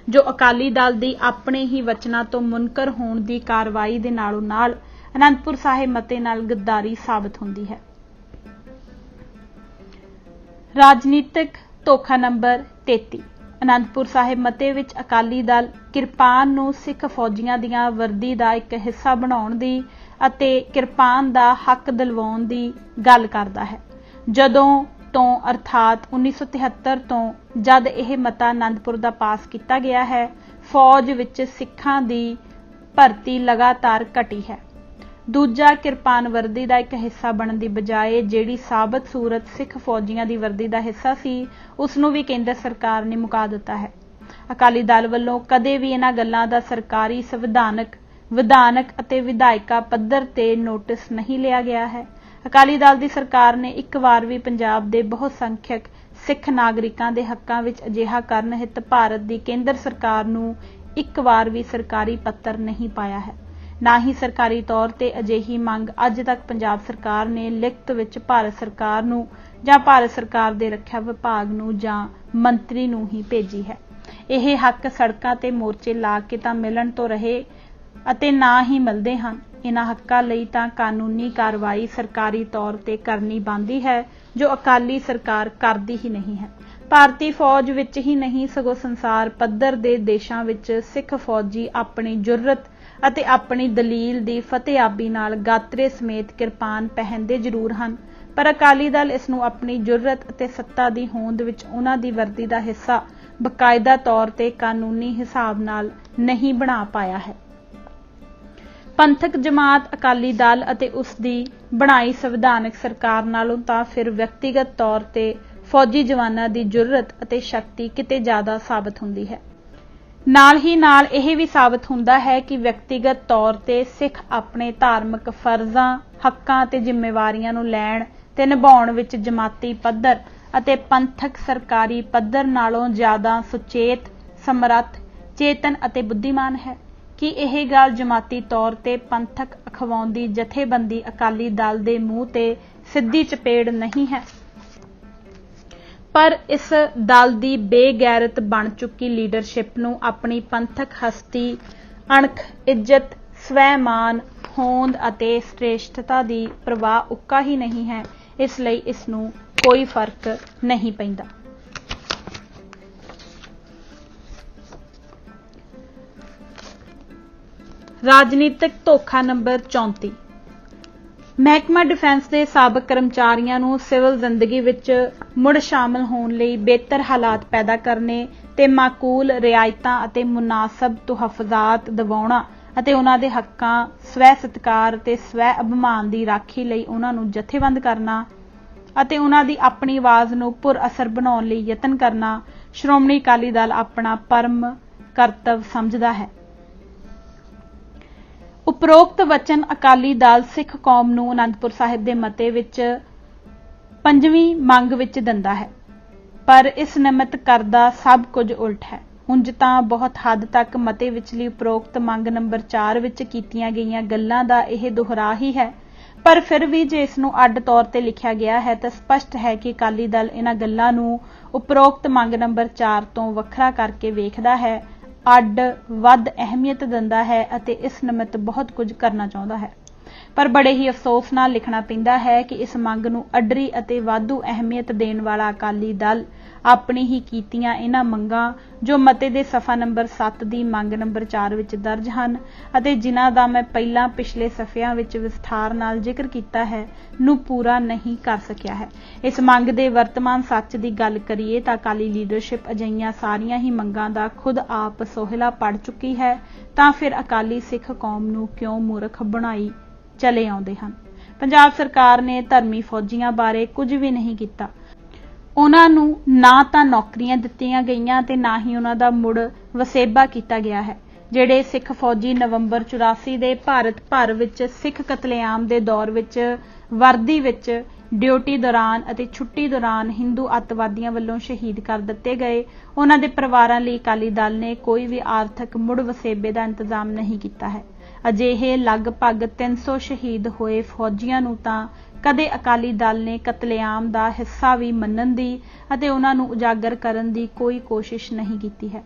ਜੋ ਅਕਾਲੀ ਦਲ ਦੀ ਆਪਣੇ ਹੀ ਵਚਨਾਂ ਤੋਂ ਮੁਨਕਰ ਹੋਣ ਦੀ ਕਾਰਵਾਈ ਦੇ ਨਾਲੋਂ ਨਾਲ ਅਨੰਦਪੁਰ ਸਾਹਿਬ ਮਤੇ ਨਾਲ ਗੱਦਾਰੀ ਸਾਬਤ ਹੁੰਦੀ ਹੈ। ਰਾਜਨੀਤਿਕ ਧੋਖਾ ਨੰਬਰ 33। ਅਨੰਦਪੁਰ ਸਾਹਿਬ ਮਤੇ ਵਿੱਚ ਅਕਾਲੀ ਦਲ ਕਿਰਪਾਨ ਨੂੰ ਸਿੱਖ ਫੌਜੀਆਂ ਦੀਆਂ ਵਰਦੀ ਦਾ ਇੱਕ ਹਿੱਸਾ ਬਣਾਉਣ ਦੀ ਅਤੇ ਕਿਰਪਾਨ ਦਾ ਹੱਕ ਦਿਲਵਾਉਣ ਦੀ ਗੱਲ ਕਰਦਾ ਹੈ। ਜਦੋਂ ਤੋਂ ਅਰਥਾਤ 1973 ਤੋਂ ਜਦ ਇਹ ਮਤਾ ਅਨੰਦਪੁਰ ਦਾ ਪਾਸ ਕੀਤਾ ਗਿਆ ਹੈ, ਫੌਜ ਵਿੱਚ ਸਿੱਖਾਂ ਦੀ ਭਰਤੀ ਲਗਾਤਾਰ ਘਟੀ ਹੈ। ਦੂਜਾ, ਕਿਰਪਾਨ ਵਰਦੀ ਦਾ ਇੱਕ ਹਿੱਸਾ ਬਣਨ ਦੀ ਬਜਾਏ ਜਿਹੜੀ ਸਾਬਤ ਸੂਰਤ ਸਿੱਖ ਫੌਜੀਆਂ ਦੀ ਵਰਦੀ ਦਾ ਹਿੱਸਾ ਸੀ, ਉਸ ਨੂੰ ਵੀ ਕੇਂਦਰ ਸਰਕਾਰ ਨੇ ਮੁਕਾ ਦਿੱਤਾ ਹੈ। ਅਕਾਲੀ ਦਲ ਵੱਲੋਂ ਕਦੇ ਵੀ ਇਹਨਾਂ ਗੱਲਾਂ ਦਾ ਸਰਕਾਰੀ, ਸੰਵਿਧਾਨਕ, ਵਿਧਾਨਕ ਅਤੇ ਵਿਧਾਇਕਾ ਪੱਧਰ ਤੇ ਨੋਟਿਸ ਨਹੀਂ ਲਿਆ ਗਿਆ ਹੈ। ਅਕਾਲੀ ਦਲ ਦੀ ਸਰਕਾਰ ਨੇ ਇੱਕ ਵਾਰ ਵੀ ਪੰਜਾਬ ਦੇ ਬਹੁਤ ਸੰਖਿਅਕ ਸਿੱਖ ਨਾਗਰਿਕਾਂ ਦੇ ਹੱਕਾਂ ਵਿੱਚ ਅਜਿਹਾ ਕਰਨ ਹਿੱਤ ਭਾਰਤ ਦੀ ਕੇਂਦਰ ਸਰਕਾਰ ਨੂੰ ਇੱਕ ਵਾਰ ਵੀ ਸਰਕਾਰੀ ਪੱਤਰ ਨਹੀਂ ਪਾਇਆ ਹੈ। ਨਾ ਹੀ ਸਰਕਾਰੀ ਤੌਰ ਤੇ ਅਜਿਹੀ ਮੰਗ ਅੱਜ ਤੱਕ ਪੰਜਾਬ ਸਰਕਾਰ ਨੇ ਲਿਖਤ ਵਿੱਚ ਭਾਰਤ ਸਰਕਾਰ ਨੂੰ ਜਾਂ ਭਾਰਤ ਸਰਕਾਰ ਦੇ ਰੱਖਿਆ ਵਿਭਾਗ ਨੂੰ ਜਾਂ ਮੰਤਰੀ ਨੂੰ ਹੀ ਭੇਜੀ ਹੈ। ਇਹ ਹੱਕ ਸੜਕਾਂ ਤੇ ਮੋਰਚੇ ਲਾ ਕੇ ਤਾਂ ਮਿਲਣ ਤੋਂ ਰਹੇ ਅਤੇ ਨਾ ਹੀ ਮਿਲਦੇ ਹਨ। ਇਹਨਾਂ ਹੱਕਾਂ ਲਈ ਤਾਂ ਕਾਨੂੰਨੀ ਕਾਰਵਾਈ ਸਰਕਾਰੀ ਤੌਰ ਤੇ ਕਰਨੀ ਬਣਦੀ ਹੈ, ਜੋ ਅਕਾਲੀ ਸਰਕਾਰ ਕਰਦੀ ਹੀ ਨਹੀਂ ਹੈ। ਭਾਰਤੀ ਫੌਜ ਵਿੱਚ ਹੀ ਨਹੀਂ ਸਗੋਂ ਸੰਸਾਰ ਪੱਧਰ ਦੇ ਦੇਸ਼ਾਂ ਵਿੱਚ ਸਿੱਖ ਫੌਜੀ ਆਪਣੀ ਜੁਰਤ ਅਤੇ ਆਪਣੀ ਦਲੀਲ ਦੀ ਫਤਿਆਬੀ ਨਾਲ ਗਾਤਰੇ ਸਮੇਤ ਕਿਰਪਾਨ ਪਹਿਨਦੇ ਜ਼ਰੂਰ ਹਨ, ਪਰ ਅਕਾਲੀ ਦਲ ਇਸ ਨੂੰ ਆਪਣੀ ਜੁਰਤ ਅਤੇ ਸੱਤਾ ਦੀ ਹੋਂਦ ਵਿੱਚ ਉਹਨਾਂ ਦੀ ਵਰਦੀ ਦਾ ਹਿੱਸਾ ਬਕਾਇਦਾ ਤੌਰ ਤੇ ਕਾਨੂੰਨੀ ਹਿਸਾਬ ਨਾਲ ਨਹੀਂ ਬਣਾ ਪਾਇਆ ਹੈ। ਪੰਥਕ ਜਮਾਤ ਅਕਾਲੀ ਦਲ ਅਤੇ ਉਸ ਦੀ ਬਣਾਈ ਸੰਵਿਧਾਨਕ ਸਰਕਾਰ ਨਾਲੋਂ ਤਾਂ ਫਿਰ ਵਿਅਕਤੀਗਤ ਤੌਰ ਤੇ ਫੌਜੀ ਜਵਾਨਾਂ ਦੀ ਜੁਰਤ ਅਤੇ ਸ਼ਕਤੀ ਕਿਤੇ ਜ਼ਿਆਦਾ ਸਾਬਤ ਹੁੰਦੀ ਹੈ। ਨਾਲ ਹੀ ਨਾਲ ਇਹ ਵੀ ਸਾਬਤ ਹੁੰਦਾ ਹੈ ਕਿ ਵਿਅਕਤੀਗਤ ਤੌਰ ਤੇ ਸਿੱਖ ਆਪਣੇ ਧਾਰਮਿਕ ਫਰਜ਼ਾਂ, ਹੱਕਾਂ ਅਤੇ ਜ਼ਿੰਮੇਵਾਰੀਆਂ ਨੂੰ ਲੈਣ ਤੇ ਨਿਭਾਉਣ ਵਿੱਚ ਜਮਾਤੀ ਪੱਧਰ ਅਤੇ ਪੰਥਕ ਸਰਕਾਰੀ ਪੱਧਰ ਨਾਲੋਂ ਜ਼ਿਆਦਾ ਸੁਚੇਤ, ਸਮਰੱਥ, ਚੇਤਨ ਅਤੇ ਬੁੱਧੀਮਾਨ ਹੈ। ਕਿ ਇਹ ਗੱਲ ਜਮਾਤੀ ਤੌਰ ਤੇ ਪੰਥਕ ਅਖਵਾਉਂਦੀ ਜਥੇਬੰਦੀ ਅਕਾਲੀ ਦਲ ਦੇ ਮੂੰਹ ਤੇ ਸਿੱਧੀ ਚਪੇੜ ਨਹੀਂ ਹੈ, ਪਰ ਇਸ ਦਲ ਦੀ ਬੇਗੈਰਤ ਬਣ ਚੁੱਕੀ ਲੀਡਰਸ਼ਿਪ ਨੂੰ ਆਪਣੀ ਪੰਥਕ ਹਸਤੀ, ਅਣਖ, ਇੱਜ਼ਤ, ਸਵੈਮਾਨ, ਹੋਂਦ ਅਤੇ ਸ੍ਰੇਸ਼ਟਤਾ ਦੀ ਪਰਵਾਹ ਉੱਕਾ ਹੀ ਨਹੀਂ ਹੈ। ਇਸ ਲਈ ਇਸ ਨੂੰ ਕੋਈ ਫਰਕ ਨਹੀਂ ਪੈਂਦਾ। ਰਾਜਨੀਤਿਕ ਧੋਖਾ ਨੰਬਰ 34। ਮਹਿਕਮਾ ਡਿਫੈਂਸ ਦੇ ਸਾਬਕ ਕਰਮਚਾਰੀਆਂ ਨੂੰ ਸਿਵਲ ਜ਼ਿੰਦਗੀ ਵਿੱਚ ਮੁੜ ਸ਼ਾਮਲ ਹੋਣ ਲਈ ਬਿਹਤਰ ਹਾਲਾਤ ਪੈਦਾ ਕਰਨੇ ਤੇ ਮਾਕੂਲ ਰਿਆਇਤਾਂ ਅਤੇ ਮੁਨਾਸਬ ਤਹਫ਼ਜ਼ਾਤ ਦਿਵਾਉਣਾ ਅਤੇ ਉਹਨਾਂ ਦੇ ਹੱਕਾਂ, ਸਵੈ ਸਤਿਕਾਰ ਤੇ ਸਵੈ ਅਭਿਮਾਨ ਦੀ ਰਾਖੀ ਲਈ ਉਹਨਾਂ ਨੂੰ ਜਥੇਬੰਦ ਕਰਨਾ ਅਤੇ ਉਹਨਾਂ ਦੀ ਆਪਣੀ ਆਵਾਜ਼ ਨੂੰ ਪੁਰ ਅਸਰ ਬਣਾਉਣ ਲਈ ਯਤਨ ਕਰਨਾ ਸ਼੍ਰੋਮਣੀ ਅਕਾਲੀ ਦਲ ਆਪਣਾ ਪਰਮ ਕਰਤੱਵ ਸਮਝਦਾ ਹੈ। ਉਪਰੋਕਤ ਵਚਨ ਅਕਾਲੀ ਦਲ ਸਿੱਖ ਕੌਮ ਨੂੰ ਅਨੰਦਪੁਰ ਸਾਹਿਬ ਦੇ ਮਤੇ ਵਿੱਚ 5ਵੀਂ ਮੰਗ ਵਿੱਚ ਦਿੰਦਾ ਹੈ, ਪਰ ਇਸ ਨਿਮਿਤ ਕਰਦਾ ਸਭ ਕੁਝ ਉਲਟ ਹੈ। ਉਂਝ ਤਾਂ ਬਹੁਤ ਹੱਦ ਤੱਕ ਮਤੇ ਵਿਚਲੀ ਉਪਰੋਕਤ ਮੰਗ ਨੰਬਰ 4 ਵਿੱਚ ਕੀਤੀਆਂ ਗਈਆਂ ਗੱਲਾਂ ਦਾ ਇਹ ਦੁਹਰਾ ਹੀ ਹੈ, ਪਰ ਫਿਰ ਵੀ ਜੇ ਇਸ ਨੂੰ ਅੱਡ ਤੌਰ ਤੇ ਲਿਖਿਆ ਗਿਆ ਹੈ ਤਾਂ ਸਪਸ਼ਟ ਹੈ ਕਿ ਅਕਾਲੀ ਦਲ ਇਹਨਾਂ ਗੱਲਾਂ ਨੂੰ ਉਪਰੋਕਤ ਮੰਗ ਨੰਬਰ 4 ਤੋਂ ਵੱਖਰਾ ਕਰਕੇ ਵੇਖਦਾ ਹੈ, ਅੱਡ ਵੱਧ ਅਹਿਮੀਅਤ ਦਿੰਦਾ ਹੈ ਅਤੇ ਇਸ ਨਿਮਿਤ ਬਹੁਤ ਕੁਝ ਕਰਨਾ ਚਾਹੁੰਦਾ ਹੈ। ਪਰ ਬੜੇ ਹੀ ਅਫਸੋਸ ਨਾਲ ਲਿਖਣਾ ਪੈਂਦਾ ਹੈ ਕਿ ਇਸ ਮੰਗ ਨੂੰ ਅੱਡਰੀ ਅਤੇ ਵਾਧੂ ਅਹਿਮੀਅਤ ਦੇਣ ਵਾਲਾ ਅਕਾਲੀ ਦਲ ਆਪਣੀ ਹੀ ਕੀਤੀਆਂ ਇਹਨਾਂ ਮੰਗਾਂ, ਜੋ ਮਤੇ ਦੇ ਸਫ਼ਾ ਨੰਬਰ 7 ਦੀ ਮੰਗ ਨੰਬਰ 4 ਵਿੱਚ ਦਰਜ ਹਨ ਅਤੇ ਜਿਨ੍ਹਾਂ ਦਾ ਮੈਂ ਪਹਿਲਾਂ ਪਿਛਲੇ ਸਫ਼ਿਆਂ ਵਿੱਚ ਵਿਸਥਾਰ ਨਾਲ ਜ਼ਿਕਰ ਕੀਤਾ ਹੈ, ਨੂੰ ਪੂਰਾ ਨਹੀਂ ਕਰ ਸਕਿਆ ਹੈ। ਇਸ ਮੰਗ ਦੇ ਵਰਤਮਾਨ ਸੱਚ ਦੀ ਗੱਲ ਕਰੀਏ ਤਾਂ ਅਕਾਲੀ ਲੀਡਰਸ਼ਿਪ ਅਜਿਹੀਆਂ ਸਾਰੀਆਂ ਹੀ ਮੰਗਾਂ ਦਾ ਖੁਦ ਆਪ ਸੋਹਿਲਾ ਪੜ ਚੁੱਕੀ ਹੈ, ਤਾਂ ਫਿਰ ਅਕਾਲੀ ਸਿੱਖ ਕੌਮ ਨੂੰ ਕਿਉਂ ਮੂਰਖ ਬਣਾਈ ਚਲੇ ਆਉਂਦੇ ਹਨ। ਪੰਜਾਬ ਸਰਕਾਰ ਨੇ ਧਰਮੀ ਫੌਜੀਆਂ ਬਾਰੇ ਕੁਝ ਵੀ ਨਹੀਂ ਕੀਤਾ। ਉਹਨਾਂ ਨੂੰ ਨਾ ਤਾਂ ਨੌਕਰੀਆਂ ਦਿੱਤੀਆਂ ਗਈਆਂ ਤੇ ਨਾ ਹੀ ਉਹਨਾਂ ਦਾ ਮੁੜ ਵਸੇਬਾ ਕੀਤਾ ਗਿਆ ਹੈ। ਜਿਹੜੇ ਸਿੱਖ ਫੌਜੀ ਨਵੰਬਰ 84 ਦੇ ਭਾਰਤ ਭਰ ਵਿੱਚ ਸਿੱਖ ਕਤਲੇਆਮ ਦੇ ਦੌਰ ਵਿੱਚ ਵਰਦੀ ਵਿੱਚ ਡਿਊਟੀ ਦੌਰਾਨ ਅਤੇ ਛੁੱਟੀ ਦੌਰਾਨ ਹਿੰਦੂ ਅੱਤਵਾਦੀਆਂ ਵੱਲੋਂ ਸ਼ਹੀਦ ਕਰ ਦਿੱਤੇ ਗਏ, ਉਹਨਾਂ ਦੇ ਪਰਿਵਾਰਾਂ ਲਈ ਅਕਾਲੀ ਦਲ ਨੇ ਕੋਈ ਵੀ ਆਰਥਿਕ ਮੁੜ ਵਸੇਬੇ ਦਾ ਇੰਤਜ਼ਾਮ ਨਹੀਂ ਕੀਤਾ ਹੈ। ਅਜਿਹੇ ਲਗਭਗ 300 ਸ਼ਹੀਦ ਹੋਏ ਫੌਜੀਆਂ ਨੂੰ ਤਾਂ ਕਦੇ ਅਕਾਲੀ ਦਲ ਨੇ ਕਤਲੇਆਮ ਦਾ ਹਿੱਸਾ ਵੀ ਮੰਨਣ ਦੀ ਅਤੇ ਉਹਨਾਂ ਨੂੰ ਉਜਾਗਰ ਕਰਨ ਦੀ ਕੋਈ ਕੋਸ਼ਿਸ਼ ਨਹੀਂ ਕੀਤੀ ਹੈ।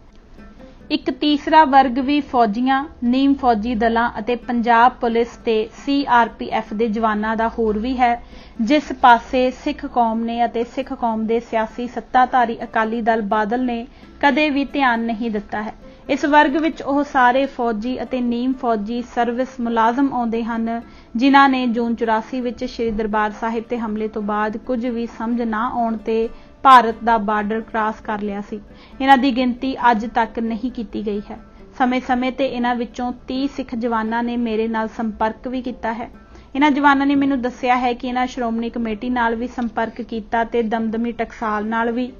ਇੱਕ ਤੀਸਰਾ ਵਰਗ ਵੀ ਫੌਜੀਆਂ, ਨੀਮ ਫੌਜੀ ਦਲਾਂ ਅਤੇ ਪੰਜਾਬ ਪੁਲਿਸ ਤੇ CRPF ਦੇ ਜਵਾਨਾਂ ਦਾ ਹੋਰ ਵੀ ਹੈ, ਜਿਸ ਪਾਸੇ ਸਿੱਖ ਕੌਮ ਨੇ ਅਤੇ ਸਿੱਖ ਕੌਮ ਦੇ ਸਿਆਸੀ ਸੱਤਾਧਾਰੀ ਅਕਾਲੀ ਦਲ ਬਾਦਲ ਨੇ ਕਦੇ ਵੀ ਧਿਆਨ ਨਹੀਂ ਦਿੱਤਾ ਹੈ। ਇਸ ਵਰਗ ਵਿੱਚ ਉਹ ਸਾਰੇ ਫੌਜੀ ਅਤੇ ਨੀਮ ਫੌਜੀ ਸਰਵਿਸ ਮੁਲਾਜ਼ਮ ਆਉਂਦੇ ਹਨ ਜਿਨ੍ਹਾਂ ਨੇ ਜੂਨ 84 ਵਿੱਚ ਸ੍ਰੀ ਦਰਬਾਰ ਸਾਹਿਬ ਤੇ ਹਮਲੇ ਤੋਂ ਬਾਅਦ ਕੁਝ ਵੀ ਸਮਝ ਨਾ ਆਉਣ ਤੇ ਭਾਰਤ ਦਾ ਬਾਰਡਰ ਕ੍ਰਾਸ ਕਰ ਲਿਆ ਸੀ। ਇਹਨਾਂ ਦੀ ਗਿਣਤੀ ਅੱਜ ਤੱਕ ਨਹੀਂ ਕੀਤੀ ਗਈ ਹੈ। ਸਮੇਂ-ਸਮੇਂ ਤੇ ਇਹਨਾਂ ਵਿੱਚੋਂ 30 ਸਿੱਖ ਜਵਾਨਾਂ ਨੇ ਮੇਰੇ ਨਾਲ ਸੰਪਰਕ ਵੀ ਕੀਤਾ ਹੈ। ਇਹਨਾਂ ਜਵਾਨਾਂ ਨੇ ਮੈਨੂੰ ਦੱਸਿਆ ਹੈ ਕਿ ਇਹਨਾਂ ਸ਼੍ਰੋਮਣੀ ਕਮੇਟੀ ਨਾਲ ਵੀ ਸੰਪਰਕ ਕੀਤਾ ਤੇ ਦਮਦਮੀ ਟਕਸਾਲ ਨਾਲ ਵੀ।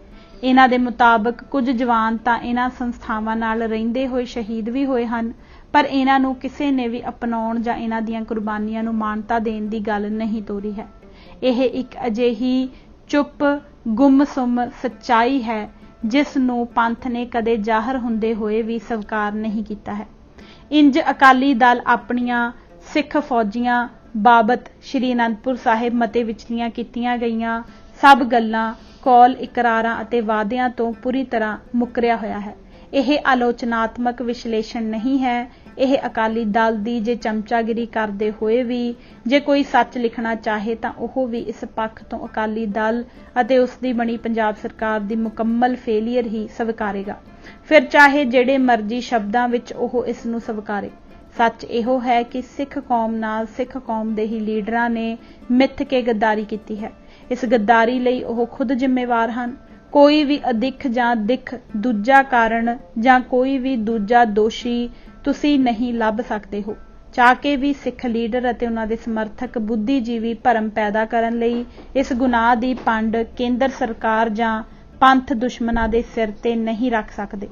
ਇਹਨਾਂ ਦੇ ਮੁਤਾਬਕ ਕੁਝ ਜਵਾਨ ਤਾਂ ਇਹਨਾਂ ਸੰਸਥਾਵਾਂ ਨਾਲ ਰਹਿੰਦੇ ਹੋਏ ਸ਼ਹੀਦ ਵੀ ਹੋਏ ਹਨ, ਪਰ ਇਹਨਾਂ ਨੂੰ ਕਿਸੇ ਨੇ ਵੀ ਅਪਣਾਉਣ ਜਾਂ ਇਹਨਾਂ ਦੀਆਂ ਕੁਰਬਾਨੀਆਂ ਨੂੰ ਮਾਨਤਾ ਦੇਣ ਦੀ ਗੱਲ ਨਹੀਂ ਤੋਰੀ ਹੈ। ਇਹ ਇੱਕ ਅਜਿਹੀ ਚੁੱਪ ਗੁੰਮਸੁੰਮ ਸੱਚਾਈ ਹੈ ਜਿਸ ਨੂੰ ਪੰਥ ਨੇ ਕਦੇ ਜ਼ਾਹਰ ਹੁੰਦੇ ਹੋਏ ਵੀ ਸਵੀਕਾਰ ਨਹੀਂ ਕੀਤਾ ਹੈ। ਇੰਜ ਅਕਾਲੀ ਦਲ ਆਪਣੀਆਂ ਸਿੱਖ ਫੌਜੀਆਂ ਬਾਬਤ ਸ਼੍ਰੀ ਅਨੰਦਪੁਰ ਸਾਹਿਬ ਮਤੇ ਵਿਚਲੀਆਂ ਕੀਤੀਆਂ ਗਈਆਂ ਸਭ ਗੱਲਾਂ, ਕੌਲ, ਇਕਰਾਰਾਂ ਅਤੇ ਵਾਅਦਿਆਂ ਤੋਂ ਪੂਰੀ ਤਰ੍ਹਾਂ ਮੁੱਕਰਿਆ ਹੋਇਆ ਹੈ। ਇਹ ਆਲੋਚਨਾਤਮਕ ਵਿਸ਼ਲੇਸ਼ਣ ਨਹੀਂ ਹੈ। ਇਹ ਅਕਾਲੀ ਦਲ ਦੀ ਜੇ ਚਮਚਾਗਿਰੀ ਕਰਦੇ ਹੋਏ ਵੀ ਜੇ ਕੋਈ ਸੱਚ ਲਿਖਣਾ ਚਾਹੇ ਤਾਂ ਉਹ ਵੀ ਇਸ ਪੱਖ ਤੋਂ ਅਕਾਲੀ ਦਲ ਅਤੇ ਉਸ ਦੀ ਬਣੀ ਪੰਜਾਬ ਸਰਕਾਰ ਦੀ ਮੁਕੰਮਲ ਫੇਲੀਅਰ ਹੀ ਸਵੀਕਾਰੇਗਾ, ਫਿਰ ਚਾਹੇ ਜਿਹੜੇ ਮਰਜ਼ੀ ਸ਼ਬਦਾਂ ਵਿੱਚ ਉਹ ਇਸ ਨੂੰ ਸਵੀਕਾਰੇ। ਸੱਚ ਇਹੋ ਹੈ ਕਿ ਸਿੱਖ ਕੌਮ ਨਾਲ ਸਿੱਖ ਕੌਮ ਦੇ ਹੀ ਲੀਡਰਾਂ ਨੇ ਮਿੱਥ ਕੇ ਗੱਦਾਰੀ ਕੀਤੀ ਹੈ। ਇਸ ਗੱਦਾਰੀ ਲਈ ਉਹ ਖੁਦ ਜ਼ਿੰਮੇਵਾਰ ਹਨ। ਕੋਈ ਵੀ ਅਦਿੱਖ ਜਾਂ ਦਿੱਖ, ਦੂਜਾ ਕਾਰਨ ਜਾਂ ਕੋਈ ਵੀ ਦੂਜਾ ਦੋਸ਼ੀ ਤੁਸੀਂ ਨਹੀਂ ਲੱਭ ਸਕਦੇ ਹੋ। ਚਾਹ ਕੇ ਵੀ ਸਿੱਖ ਲੀਡਰ ਅਤੇ ਉਹਨਾਂ ਦੇ ਸਮਰਥਕ ਬੁੱਧੀਜੀਵੀ ਭਰਮ ਪੈਦਾ ਕਰਨ ਲਈ ਇਸ ਗੁਨਾਹ ਦੀ ਪੰਡ ਕੇਂਦਰ ਸਰਕਾਰ ਜਾਂ ਪੰਥ ਦੁਸ਼ਮਣਾਂ ਦੇ ਸਿਰ ਤੇ ਨਹੀਂ ਰੱਖ ਸਕਦੇ।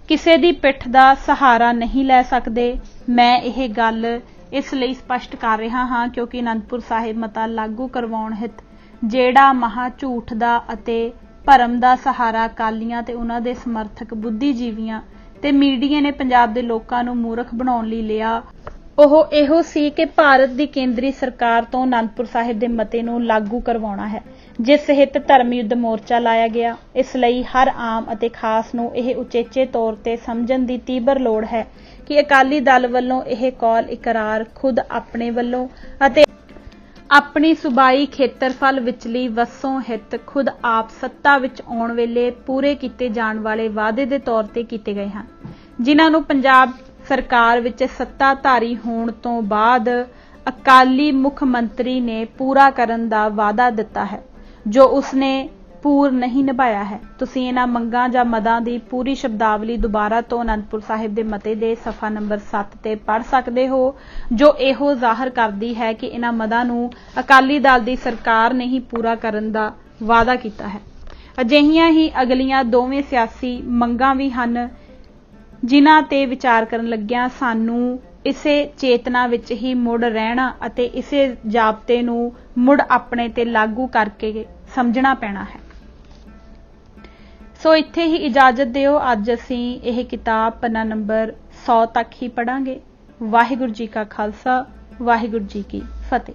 ਕਿਸੇ ਦੀ ਪਿੱਠ ਦਾ ਸਹਾਰਾ ਨਹੀਂ ਲੈ ਸਕਦੇ। ਮੈਂ ਇਹ ਗੱਲ ਇਸ ਲਈ ਸਪਸ਼ਟ ਕਰ ਰਿਹਾ ਹਾਂ ਕਿਉਂਕਿ ਅਨੰਦਪੁਰ ਸਾਹਿਬ ਮਤਾ ਲਾਗੂ ਕਰਵਾਉਣ ਹਿੱਤ ਜਿਹੜਾ ਮਹਾ ਝੂਠ ਦਾ ਅਤੇ ਭਰਮ ਦਾ ਸਹਾਰਾ ਅਕਾਲੀਆਂ ਤੇ ਉਹਨਾਂ ਦੇ ਸਮਰਥਕ ਬੁੱਧੀਜੀਵੀਆਂ ਤੇ ਮੀਡੀਆ ਨੇ ਪੰਜਾਬ ਦੇ ਲੋਕਾਂ ਨੂੰ ਮੂਰਖ ਬਣਾਉਣ ਲਈ ਲਿਆ, ਉਹ ਇਹੋ ਸੀ ਕਿ ਭਾਰਤ ਦੀ ਕੇਂਦਰੀ ਸਰਕਾਰ ਤੋਂ ਅਨੰਦਪੁਰ ਸਾਹਿਬ ਦੇ ਮਤੇ ਨੂੰ ਲਾਗੂ ਕਰਵਾਉਣਾ ਹੈ, ਜਿਸ ਹਿੱਤ ਧਰਮ ਯੁੱਧ ਮੋਰਚਾ ਲਾਇਆ ਗਿਆ। ਇਸ ਲਈ ਹਰ ਆਮ ਅਤੇ ਖਾਸ ਨੂੰ ਇਹ ਉਚੇਚੇ ਤੌਰ ਤੇ ਸਮਝਣ ਦੀ ਤੀਬਰ ਲੋੜ ਹੈ ਕਿ ਅਕਾਲੀ ਦਲ ਵੱਲੋਂ ਇਹ ਕੌਲ ਇਕਰਾਰ ਖੁਦ ਆਪਣੇ ਵੱਲੋਂ ਅਤੇ ਆਪਣੀ ਸੂਬਾਈ ਖੇਤਰਫਲ ਵਿਚਲੀ ਵਸੋਂ ਹਿੱਤ ਖੁਦ ਆਪ ਸੱਤਾ ਵਿੱਚ ਆਉਣ ਵੇਲੇ ਪੂਰੇ ਕੀਤੇ ਜਾਣ ਵਾਲੇ ਵਾਅਦੇ ਦੇ ਤੌਰ ਤੇ ਕੀਤੇ ਗਏ ਹਨ, ਜਿਨ੍ਹਾਂ ਨੂੰ ਪੰਜਾਬ ਸਰਕਾਰ ਵਿੱਚ ਸੱਤਾਧਾਰੀ ਹੋਣ ਤੋਂ ਬਾਅਦ ਅਕਾਲੀ ਮੁੱਖ ਮੰਤਰੀ ਨੇ ਪੂਰਾ ਕਰਨ ਦਾ ਵਾਅਦਾ ਦਿੱਤਾ ਹੈ, ਜੋ ਉਸਨੇ ਪੂਰ ਨਹੀਂ ਨਿਭਾਇਆ ਹੈ। ਤੁਸੀਂ ਇਹਨਾਂ ਮੰਗਾਂ ਜਾਂ ਮਦਾਂ ਦੀ ਪੂਰੀ ਸ਼ਬਦਾਵਲੀ ਦੁਬਾਰਾ ਤੋਂ ਅਨੰਦਪੁਰ ਸਾਹਿਬ ਦੇ ਮਤੇ ਦੇ ਸਫਾ ਨੰਬਰ 7 ਤੇ ਪੜ੍ਹ ਸਕਦੇ ਹੋ, ਜੋ ਇਹੋ ਜ਼ਾਹਰ ਕਰਦੀ ਹੈ ਕਿ ਇਹਨਾਂ ਮਦਾਂ ਨੂੰ ਅਕਾਲੀ ਦਲ ਦੀ ਸਰਕਾਰ ਨੇ ਹੀ ਪੂਰਾ ਕਰਨ ਦਾ ਵਾਅਦਾ ਕੀਤਾ ਹੈ। ਅਜਿਹੀਆਂ ਹੀ ਅਗਲੀਆਂ ਦੋਵੇਂ ਸਿਆਸੀ ਮੰਗਾਂ ਵੀ ਹਨ ਜਿਨ੍ਹਾਂ ਤੇ ਵਿਚਾਰ ਕਰਨ ਲੱਗਿਆਂ ਸਾਨੂੰ ਇਸੇ ਚੇਤਨਾ ਵਿੱਚ ਹੀ ਮੁੜ ਰਹਿਣਾ ਅਤੇ ਇਸੇ ਜ਼ਾਬਤੇ ਨੂੰ ਮੁੜ ਆਪਣੇ ਤੇ ਲਾਗੂ ਕਰਕੇ ਸਮਝਣਾ ਪੈਣਾ ਹੈ। ਸੋ ਇੱਥੇ ਹੀ ਇਜਾਜ਼ਤ ਦਿਓ। ਅੱਜ ਅਸੀਂ ਇਹ ਕਿਤਾਬ ਪੰਨਾ ਨੰਬਰ 100 ਤੱਕ ਹੀ ਪੜ੍ਹਾਂਗੇ। ਵਾਹਿਗੁਰੂ ਜੀ ਕਾ ਖਾਲਸਾ, ਵਾਹਿਗੁਰੂ ਜੀ ਕੀ ਫਤਿਹ।